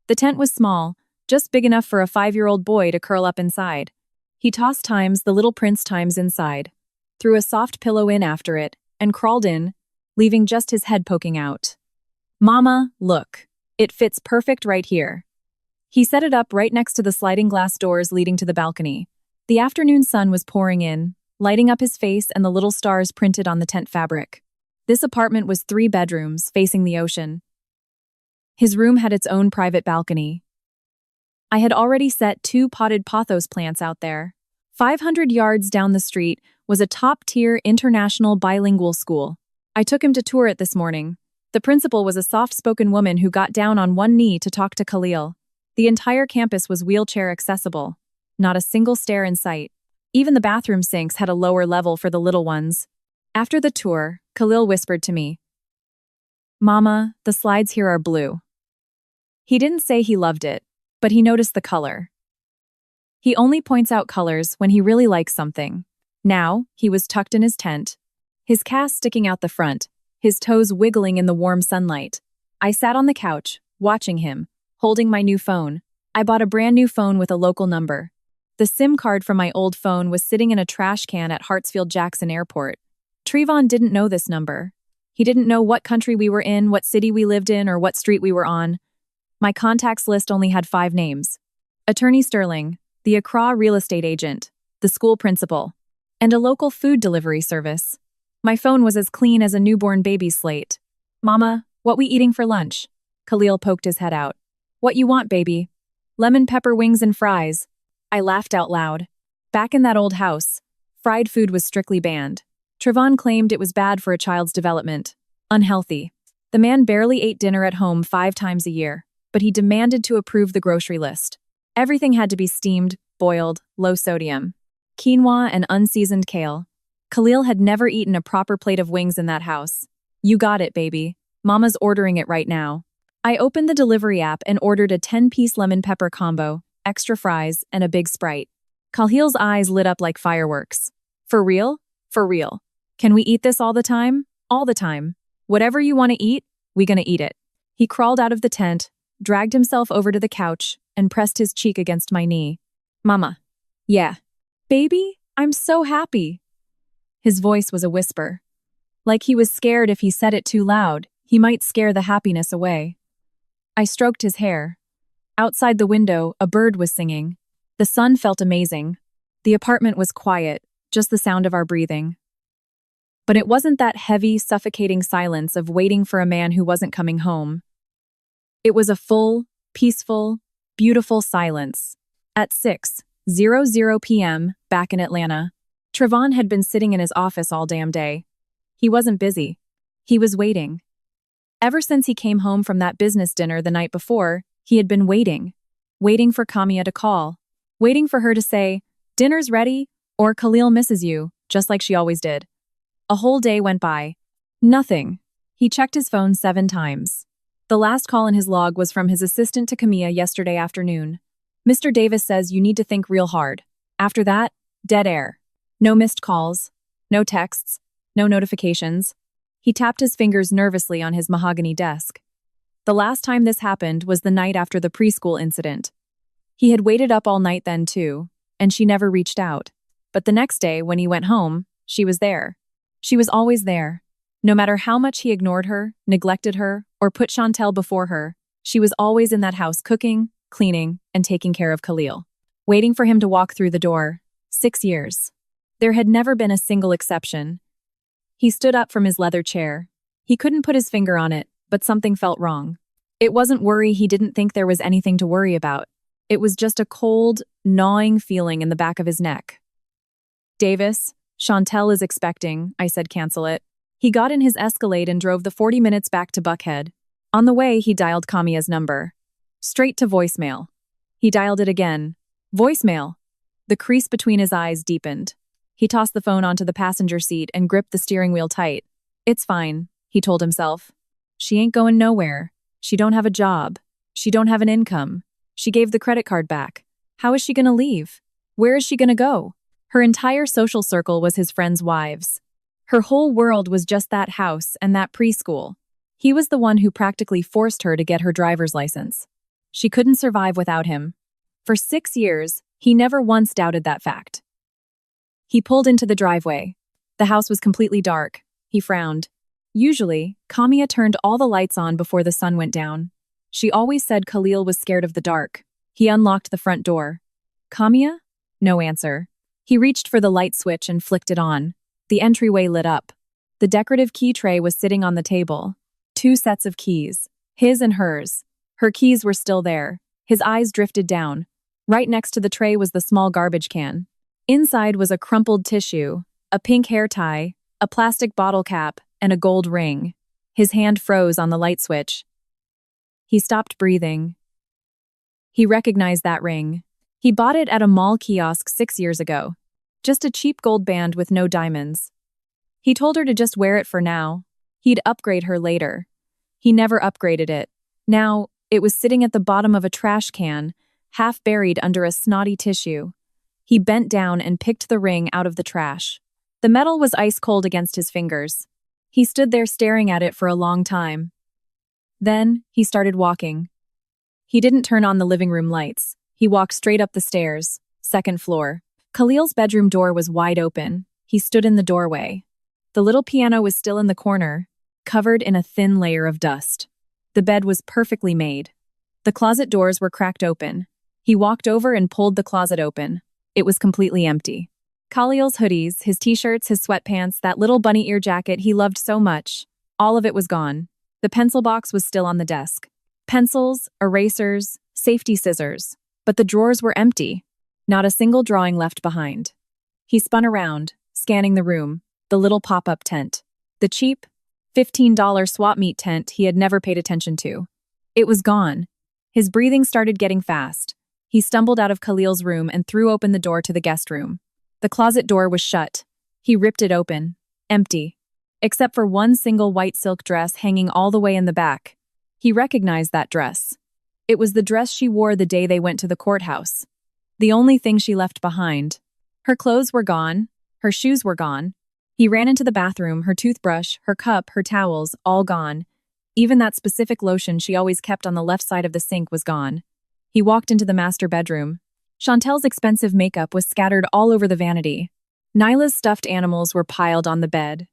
The tent was small, just big enough for a 5-year-old boy to curl up inside. He tossed the little prince inside, threw a soft pillow in after it, and crawled in, leaving just his head poking out. "Mama, look. It fits perfect right here." He set it up right next to the sliding glass doors leading to the balcony. The afternoon sun was pouring in, lighting up his face and the little stars printed on the tent fabric. This apartment was 3 bedrooms, facing the ocean. His room had its own private balcony. I had already set 2 potted pothos plants out there. 500 yards down the street was a top-tier international bilingual school. I took him to tour it this morning. The principal was a soft-spoken woman who got down on one knee to talk to Khalil. The entire campus was wheelchair accessible. Not a single stair in sight. Even the bathroom sinks had a lower level for the little ones. After the tour, Khalil whispered to me, "Mama, the slides here are blue." He didn't say he loved it, but he noticed the color. He only points out colors when he really likes something. Now, he was tucked in his tent, his cast sticking out the front, his toes wiggling in the warm sunlight. I sat on the couch, watching him, holding my new phone. I bought a brand new phone with a local number. The SIM card from my old phone was sitting in a trash can at Hartsfield-Jackson Airport. Trevon didn't know this number. He didn't know what country we were in, what city we lived in, or what street we were on. My contacts list only had 5 names. Attorney Sterling, the Accra real estate agent, the school principal, and a local food delivery service. My phone was as clean as a newborn baby's slate. "Mama, what we eating for lunch?" Khalil poked his head out. "What you want, baby?" "Lemon pepper wings and fries." I laughed out loud. Back in that old house, fried food was strictly banned. Trevon claimed it was bad for a child's development. Unhealthy. The man barely ate dinner at home 5 times a year, but he demanded to approve the grocery list. Everything had to be steamed, boiled, low sodium. Quinoa and unseasoned kale. Khalil had never eaten a proper plate of wings in that house. "You got it, baby. Mama's ordering it right now." I opened the delivery app and ordered a 10-piece lemon pepper combo, extra fries, and a big Sprite. Khalil's eyes lit up like fireworks. "For real? For real. Can we eat this all the time? All the time. Whatever you want to eat, we gonna eat it." He crawled out of the tent, dragged himself over to the couch, and pressed his cheek against my knee. "Mama." "Yeah." "Baby, I'm so happy." His voice was a whisper. Like he was scared if he said it too loud, he might scare the happiness away. I stroked his hair. Outside the window, a bird was singing. The sun felt amazing. The apartment was quiet, just the sound of our breathing. But it wasn't that heavy, suffocating silence of waiting for a man who wasn't coming home. It was a full, peaceful, beautiful silence. At 6:00 p.m., back in Atlanta, Trevon had been sitting in his office all damn day. He wasn't busy. He was waiting. Ever since he came home from that business dinner the night before, he had been waiting. Waiting for Kamia to call. Waiting for her to say, "Dinner's ready," or "Khalil misses you," just like she always did. A whole day went by. Nothing. He checked his phone 7 times. The last call in his log was from his assistant to Kamia yesterday afternoon. "Mr. Davis says you need to think real hard." After that, dead air. No missed calls. No texts. No notifications. He tapped his fingers nervously on his mahogany desk. The last time this happened was the night after the preschool incident. He had waited up all night then too, and she never reached out. But the next day, when he went home, she was there. She was always there. No matter how much he ignored her, neglected her, or put Chantel before her, she was always in that house cooking, cleaning, and taking care of Khalil. Waiting for him to walk through the door. 6 years. There had never been a single exception. He stood up from his leather chair. He couldn't put his finger on it, but something felt wrong. It wasn't worry, he didn't think there was anything to worry about. It was just a cold, gnawing feeling in the back of his neck. "Davis, Chantel is expecting," I said cancel it. He got in his Escalade and drove the 40 minutes back to Buckhead. On the way, he dialed Kamia's number. Straight to voicemail. He dialed it again. Voicemail. The crease between his eyes deepened. He tossed the phone onto the passenger seat and gripped the steering wheel tight. "It's fine," he told himself. "She ain't going nowhere. She don't have a job. She don't have an income. She gave the credit card back. How is she gonna leave? Where is she gonna go? Her entire social circle was his friends' wives. Her whole world was just that house and that preschool. He was the one who practically forced her to get her driver's license. She couldn't survive without him. For 6 years, he never once doubted that fact. He pulled into the driveway. The house was completely dark. He frowned. Usually, Kamia turned all the lights on before the sun went down. She always said Khalil was scared of the dark. He unlocked the front door. Kamia? No answer. He reached for the light switch and flicked it on. The entryway lit up. The decorative key tray was sitting on the table. 2 sets of keys, his and hers. Her keys were still there. His eyes drifted down. Right next to the tray was the small garbage can. Inside was a crumpled tissue, a pink hair tie, a plastic bottle cap, and a gold ring. His hand froze on the light switch. He stopped breathing. He recognized that ring. He bought it at a mall kiosk 6 years ago. Just a cheap gold band with no diamonds. He told her to just wear it for now. He'd upgrade her later. He never upgraded it. Now, it was sitting at the bottom of a trash can, half buried under a snotty tissue. He bent down and picked the ring out of the trash. The metal was ice cold against his fingers. He stood there staring at it for a long time. Then, he started walking. He didn't turn on the living room lights. He walked straight up the stairs, 2nd floor. Khalil's bedroom door was wide open. He stood in the doorway. The little piano was still in the corner, covered in a thin layer of dust. The bed was perfectly made. The closet doors were cracked open. He walked over and pulled the closet open. It was completely empty. Khalil's hoodies, his t-shirts, his sweatpants, that little bunny ear jacket he loved so much, all of it was gone. The pencil box was still on the desk. Pencils, erasers, safety scissors. But the drawers were empty. Not a single drawing left behind. He spun around, scanning the room, the little pop-up tent. The cheap, $15 swap meet tent he had never paid attention to. It was gone. His breathing started getting fast. He stumbled out of Khalil's room and threw open the door to the guest room. The closet door was shut. He ripped it open. Empty. Except for one single white silk dress hanging all the way in the back. He recognized that dress. It was the dress she wore the day they went to the courthouse. The only thing she left behind. Her clothes were gone. Her shoes were gone. He ran into the bathroom, her toothbrush, her cup, her towels, all gone. Even that specific lotion she always kept on the left side of the sink was gone. He walked into the master bedroom. Chantel's expensive makeup was scattered all over the vanity. Nyla's stuffed animals were piled on the bed.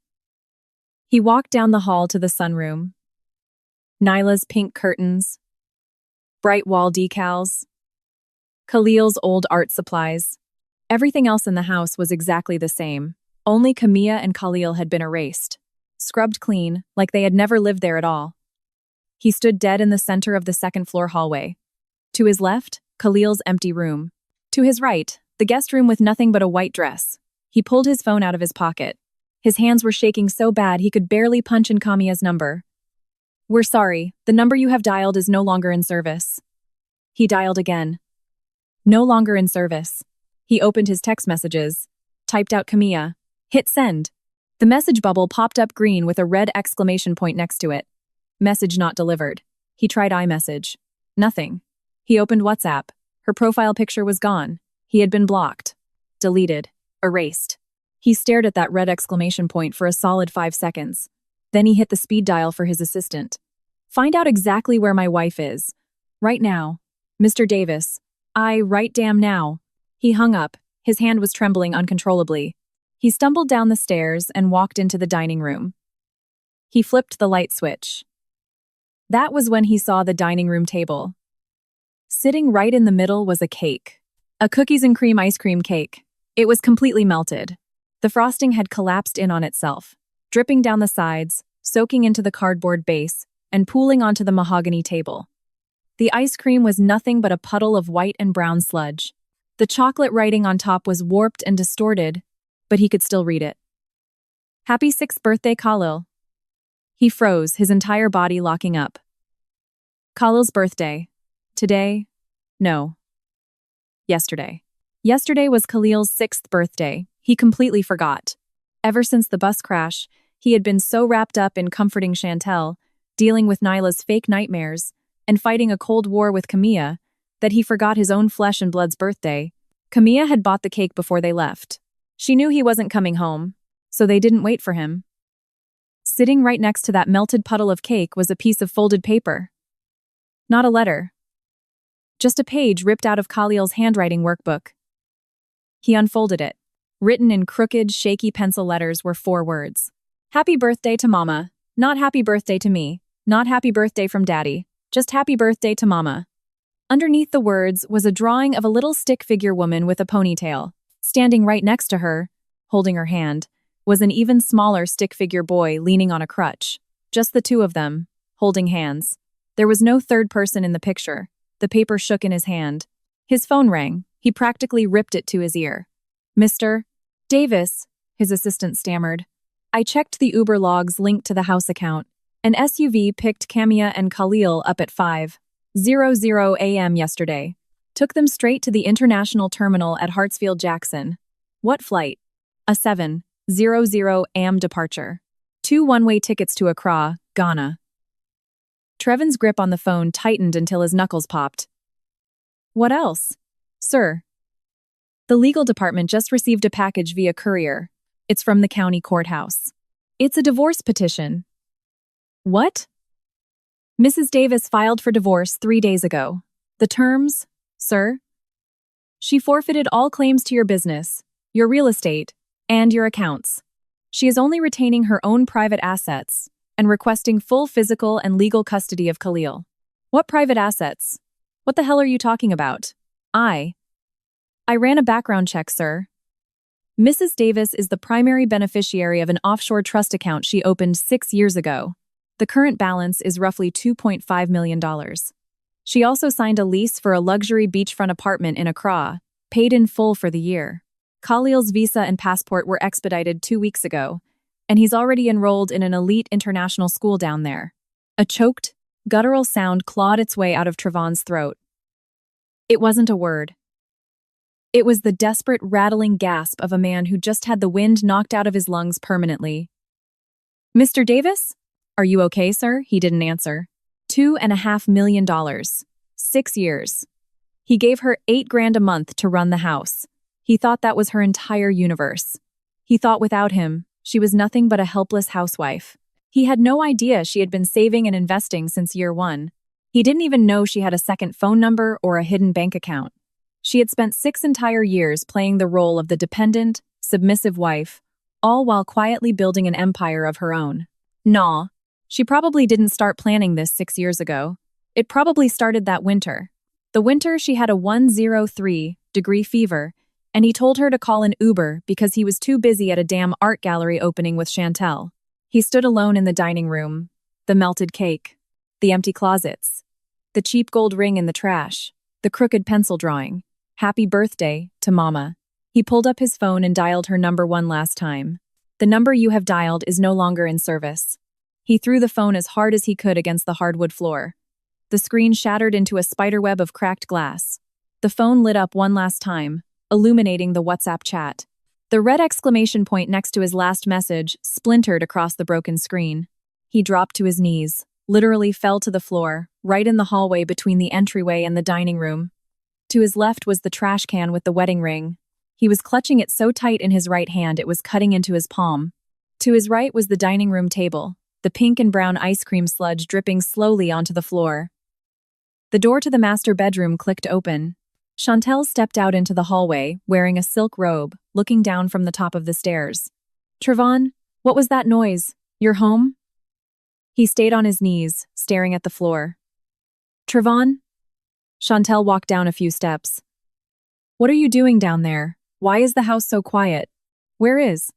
He walked down the hall to the sunroom. Nyla's pink curtains. Bright wall decals. Khalil's old art supplies. Everything else in the house was exactly the same. Only Kamia and Khalil had been erased. Scrubbed clean, like they had never lived there at all. He stood dead in the center of the 2nd floor hallway. To his left, Khalil's empty room. To his right, the guest room with nothing but a white dress. He pulled his phone out of his pocket. His hands were shaking so bad he could barely punch in Kamia's number. "We're sorry, the number you have dialed is no longer in service." He dialed again. No longer in service. He opened his text messages, typed out Kamia, hit send. The message bubble popped up green with a red exclamation point next to it. Message not delivered. He tried iMessage. Nothing. He opened WhatsApp. Her profile picture was gone. He had been blocked. Deleted. Erased. He stared at that red exclamation point for a solid 5 seconds. Then he hit the speed dial for his assistant. "Find out exactly where my wife is. Right now. Mr. Davis. Right damn now." He hung up. His hand was trembling uncontrollably. He stumbled down the stairs and walked into the dining room. He flipped the light switch. That was when he saw the dining room table. Sitting right in the middle was a cake. A cookies and cream ice cream cake. It was completely melted. The frosting had collapsed in on itself, dripping down the sides, soaking into the cardboard base, and pooling onto the mahogany table. The ice cream was nothing but a puddle of white and brown sludge. The chocolate writing on top was warped and distorted, but he could still read it. "Happy 6th birthday, Khalil." He froze, his entire body locking up. Khalil's birthday. Today? No. Yesterday. Yesterday was Khalil's 6th birthday. He completely forgot. Ever since the bus crash, he had been so wrapped up in comforting Chantel, dealing with Nyla's fake nightmares, and fighting a cold war with Camilla that he forgot his own flesh and blood's birthday. Camilla had bought the cake before they left. She knew he wasn't coming home, so they didn't wait for him. Sitting right next to that melted puddle of cake was a piece of folded paper. Not a letter. Just a page ripped out of Khalil's handwriting workbook. He unfolded it. Written in crooked, shaky pencil letters were 4 words. Happy birthday to Mama. Not happy birthday to me. Not happy birthday from Daddy. Just happy birthday to Mama. Underneath the words was a drawing of a little stick figure woman with a ponytail. Standing right next to her, holding her hand, was an even smaller stick figure boy leaning on a crutch. Just the 2 of them, holding hands. There was no third person in the picture. The paper shook in his hand. His phone rang. He practically ripped it to his ear. Mr. Davis, his assistant stammered. I checked the Uber logs linked to the house account. An SUV picked Camilla and Khalil up at 5:00 a.m. yesterday. Took them straight to the international terminal at Hartsfield-Jackson. What flight? A 7:00 a.m. departure. 2 one-way tickets to Accra, Ghana. Trevin's grip on the phone tightened until his knuckles popped. What else? Sir. The legal department just received a package via courier. It's from the county courthouse. It's a divorce petition. What? Mrs. Davis filed for divorce 3 days ago. The terms, sir? She forfeited all claims to your business, your real estate, and your accounts. She is only retaining her own private assets and requesting full physical and legal custody of Khalil. What private assets? What the hell are you talking about? I ran a background check, sir. Mrs. Davis is the primary beneficiary of an offshore trust account she opened 6 years ago. The current balance is roughly $2.5 million. She also signed a lease for a luxury beachfront apartment in Accra, paid in full for the year. Khalil's visa and passport were expedited 2 weeks ago, and he's already enrolled in an elite international school down there. A choked, guttural sound clawed its way out of Trevin's throat. It wasn't a word. It was the desperate, rattling gasp of a man who just had the wind knocked out of his lungs permanently. Mr. Davis? Are you okay, sir? He didn't answer. $2.5 million. 6 years. He gave her $8,000 a month to run the house. He thought that was her entire universe. He thought without him, she was nothing but a helpless housewife. He had no idea she had been saving and investing since year 1. He didn't even know she had a second phone number or a hidden bank account. She had spent 6 entire years playing the role of the dependent, submissive wife, all while quietly building an empire of her own. Nah, she probably didn't start planning this 6 years ago. It probably started that winter. The winter she had a 103-degree fever, and he told her to call an Uber because he was too busy at a damn art gallery opening with Chantel. He stood alone in the dining room, the melted cake, the empty closets, the cheap gold ring in the trash, the crooked pencil drawing. Happy birthday to Mama. He pulled up his phone and dialed her number one last time. The number you have dialed is no longer in service. He threw the phone as hard as he could against the hardwood floor. The screen shattered into a spiderweb of cracked glass. The phone lit up one last time, illuminating the WhatsApp chat. The red exclamation point next to his last message splintered across the broken screen. He dropped to his knees, literally fell to the floor, right in the hallway between the entryway and the dining room. To his left was the trash can with the wedding ring. He was clutching it so tight in his right hand it was cutting into his palm. To his right was the dining room table, the pink and brown ice cream sludge dripping slowly onto the floor. The door to the master bedroom clicked open. Chantel stepped out into the hallway, wearing a silk robe, looking down from the top of the stairs. Trevon, what was that noise? You're home? He stayed on his knees, staring at the floor. Trevon? Chantel walked down a few steps. What are you doing down there? Why is the house so quiet? Where is?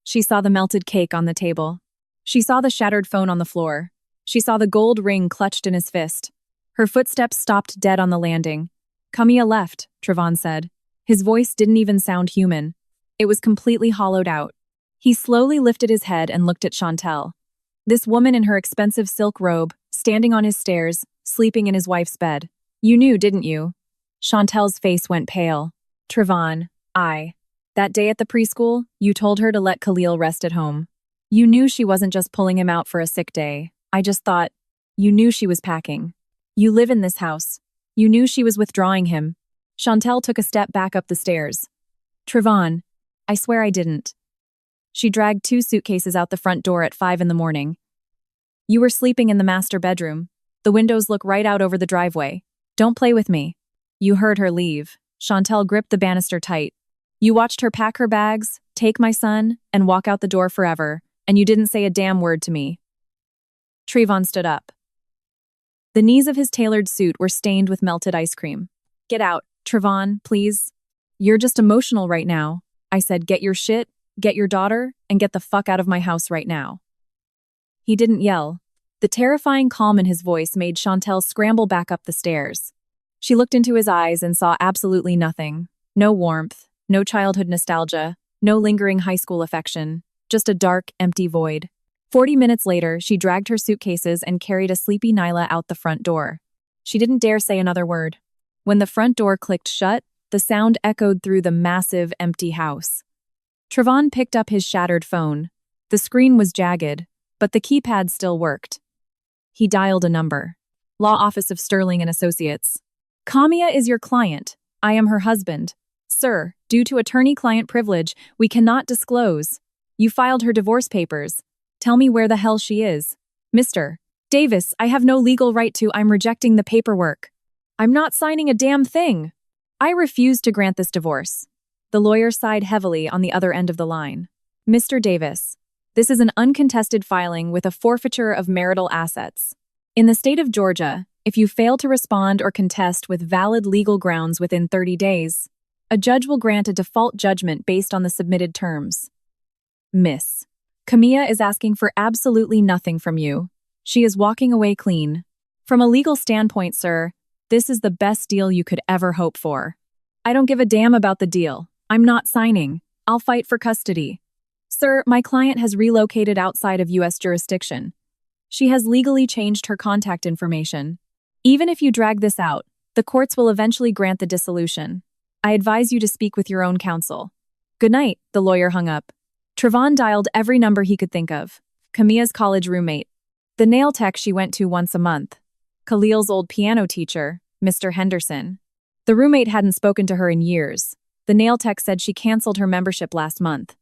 She saw the melted cake on the table. She saw the shattered phone on the floor. She saw the gold ring clutched in his fist. Her footsteps stopped dead on the landing. Camilla left, Trevon said. His voice didn't even sound human. It was completely hollowed out. He slowly lifted his head and looked at Chantel. This woman in her expensive silk robe, standing on his stairs, sleeping in his wife's bed. You knew, didn't you? Chantel's face went pale. Trevon, that day at the preschool, you told her to let Khalil rest at home. You knew she wasn't just pulling him out for a sick day. I just thought, you knew she was packing. You live in this house. You knew she was withdrawing him. Chantel took a step back up the stairs. Trevon, I swear I didn't. She dragged 2 suitcases out the front door at 5 in the morning. You were sleeping in the master bedroom. The windows look right out over the driveway. Don't play with me. You heard her leave. Chantel gripped the banister tight. You watched her pack her bags, take my son, and walk out the door forever, and you didn't say a damn word to me. Trevon stood up. The knees of his tailored suit were stained with melted ice cream. Get out, Trevon, please. You're just emotional right now. I said get your shit, get your daughter, and get the fuck out of my house right now. He didn't yell. The terrifying calm in his voice made Chantel scramble back up the stairs. She looked into his eyes and saw absolutely nothing. No warmth, no childhood nostalgia, no lingering high school affection, just a dark, empty void. 40 minutes later, she dragged her suitcases and carried a sleepy Nyla out the front door. She didn't dare say another word. When the front door clicked shut, the sound echoed through the massive, empty house. Trevon picked up his shattered phone. The screen was jagged, but the keypad still worked. He dialed a number. Law Office of Sterling and Associates. Kamia is your client. I am her husband. Sir, due to attorney-client privilege, we cannot disclose. You filed her divorce papers. Tell me where the hell she is. Mr. Davis, I have no legal right to. I'm rejecting the paperwork. I'm not signing a damn thing. I refuse to grant this divorce. The lawyer sighed heavily on the other end of the line. Mr. Davis, this is an uncontested filing with a forfeiture of marital assets. In the state of Georgia, if you fail to respond or contest with valid legal grounds within 30 days, a judge will grant a default judgment based on the submitted terms. Miss, Kamia is asking for absolutely nothing from you. She is walking away clean. From a legal standpoint, sir, this is the best deal you could ever hope for. I don't give a damn about the deal. I'm not signing. I'll fight for custody. Sir, my client has relocated outside of U.S. jurisdiction. She has legally changed her contact information. Even if you drag this out, the courts will eventually grant the dissolution. I advise you to speak with your own counsel. Good night, the lawyer hung up. Trevon dialed every number he could think of. Kamia's college roommate. The nail tech she went to once a month. Khalil's old piano teacher, Mr. Henderson. The roommate hadn't spoken to her in years. The nail tech said she canceled her membership last month.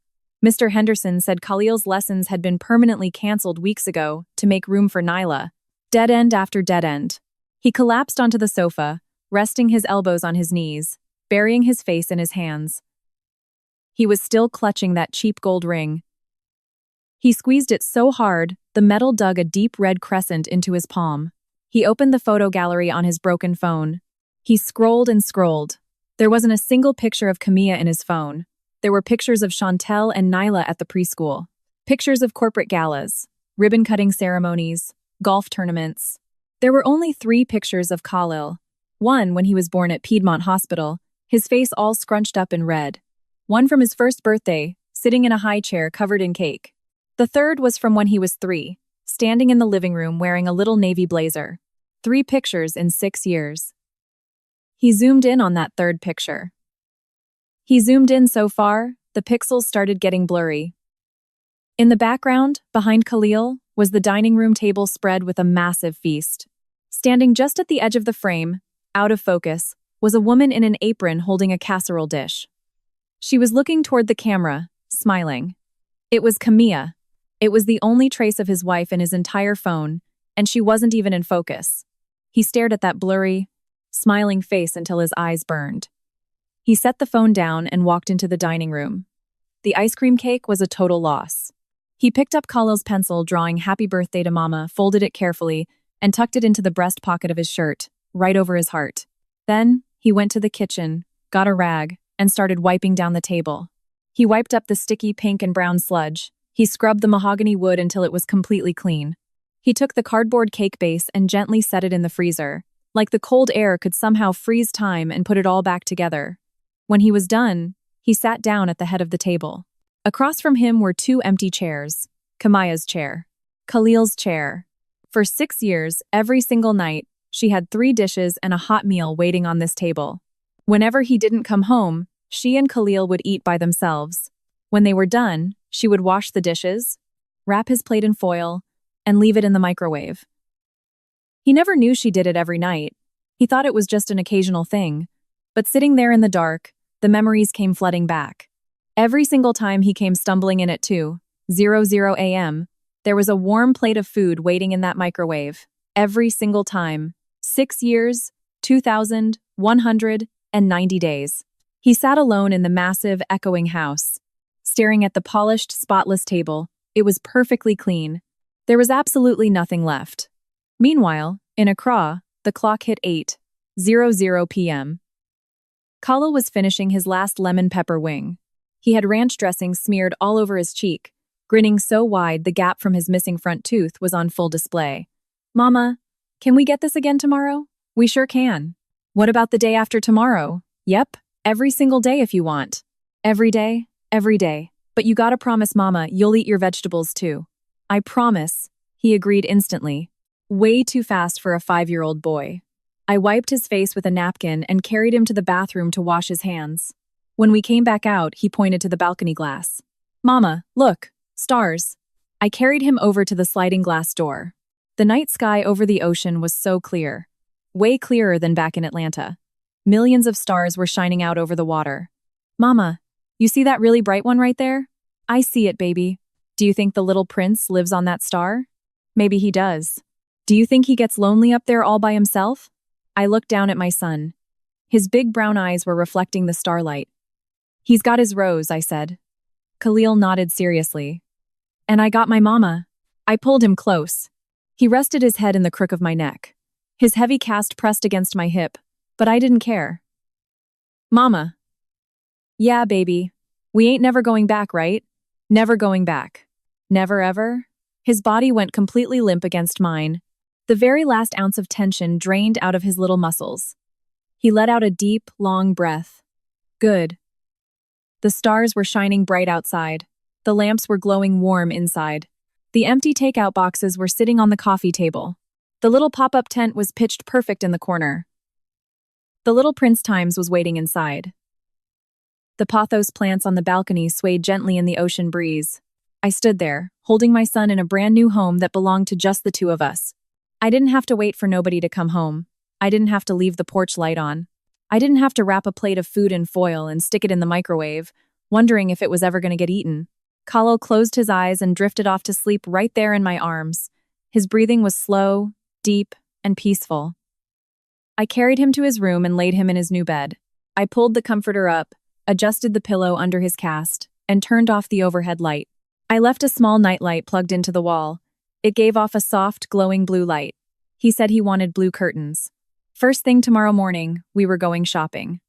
Mr. Henderson said Khalil's lessons had been permanently canceled weeks ago to make room for Nyla. Dead end after dead end. He collapsed onto the sofa, resting his elbows on his knees, burying his face in his hands. He was still clutching that cheap gold ring. He squeezed it so hard, the metal dug a deep red crescent into his palm. He opened the photo gallery on his broken phone. He scrolled and scrolled. There wasn't a single picture of Kamia in his phone. There were pictures of Chantel and Nyla at the preschool. Pictures of corporate galas, ribbon-cutting ceremonies, golf tournaments. There were only 3 pictures of Khalil. One when he was born at Piedmont Hospital, his face all scrunched up in red. One from his first birthday, sitting in a high chair covered in cake. The third was from when he was 3, standing in the living room wearing a little navy blazer. 3 pictures in 6 years. He zoomed in on that third picture. He zoomed in so far, the pixels started getting blurry. In the background, behind Khalil, was the dining room table spread with a massive feast. Standing just at the edge of the frame, out of focus, was a woman in an apron holding a casserole dish. She was looking toward the camera, smiling. It was Kamia. It was the only trace of his wife in his entire phone, and she wasn't even in focus. He stared at that blurry, smiling face until his eyes burned. He set the phone down and walked into the dining room. The ice cream cake was a total loss. He picked up Khalil's pencil, drawing "Happy Birthday to Mama," folded it carefully, and tucked it into the breast pocket of his shirt, right over his heart. Then, he went to the kitchen, got a rag, and started wiping down the table. He wiped up the sticky pink and brown sludge. He scrubbed the mahogany wood until it was completely clean. He took the cardboard cake base and gently set it in the freezer, like the cold air could somehow freeze time and put it all back together. When he was done, he sat down at the head of the table. Across from him were 2 empty chairs. Kamia's chair. Khalil's chair. For 6 years, every single night, she had 3 dishes and a hot meal waiting on this table. Whenever he didn't come home, she and Khalil would eat by themselves. When they were done, she would wash the dishes, wrap his plate in foil, and leave it in the microwave. He never knew she did it every night. He thought it was just an occasional thing. But sitting there in the dark, the memories came flooding back. Every single time he came stumbling in at 2:00 a.m., there was a warm plate of food waiting in that microwave. Every single time. 6 years, 2,190 days. He sat alone in the massive, echoing house, staring at the polished, spotless table. It was perfectly clean. There was absolutely nothing left. Meanwhile, in Accra, the clock hit 8:00 p.m. Khalil was finishing his last lemon pepper wing. He had ranch dressing smeared all over his cheek, grinning so wide the gap from his missing front tooth was on full display. Mama, can we get this again tomorrow? We sure can. What about the day after tomorrow? Yep, every single day if you want. Every day, every day. But you gotta promise Mama you'll eat your vegetables too. I promise, he agreed instantly. Way too fast for a 5-year-old boy. I wiped his face with a napkin and carried him to the bathroom to wash his hands. When we came back out, he pointed to the balcony glass. Mama, look, stars. I carried him over to the sliding glass door. The night sky over the ocean was so clear. Way clearer than back in Atlanta. Millions of stars were shining out over the water. Mama, you see that really bright one right there? I see it, baby. Do you think the little prince lives on that star? Maybe he does. Do you think he gets lonely up there all by himself? I looked down at my son. His big brown eyes were reflecting the starlight. He's got his rose, I said. Khalil nodded seriously. And I got my mama. I pulled him close. He rested his head in the crook of my neck. His heavy cast pressed against my hip, but I didn't care. Mama. Yeah, baby. We ain't never going back, right? Never going back. Never ever? His body went completely limp against mine. The very last ounce of tension drained out of his little muscles. He let out a deep, long breath. Good. The stars were shining bright outside. The lamps were glowing warm inside. The empty takeout boxes were sitting on the coffee table. The little pop-up tent was pitched perfect in the corner. The little Prince Times was waiting inside. The pothos plants on the balcony swayed gently in the ocean breeze. I stood there, holding my son in a brand new home that belonged to just the two of us. I didn't have to wait for nobody to come home. I didn't have to leave the porch light on. I didn't have to wrap a plate of food in foil and stick it in the microwave, wondering if it was ever going to get eaten. Khalil closed his eyes and drifted off to sleep right there in my arms. His breathing was slow, deep, and peaceful. I carried him to his room and laid him in his new bed. I pulled the comforter up, adjusted the pillow under his cast, and turned off the overhead light. I left a small nightlight plugged into the wall. It gave off a soft, glowing blue light. He said he wanted blue curtains. First thing tomorrow morning, we were going shopping.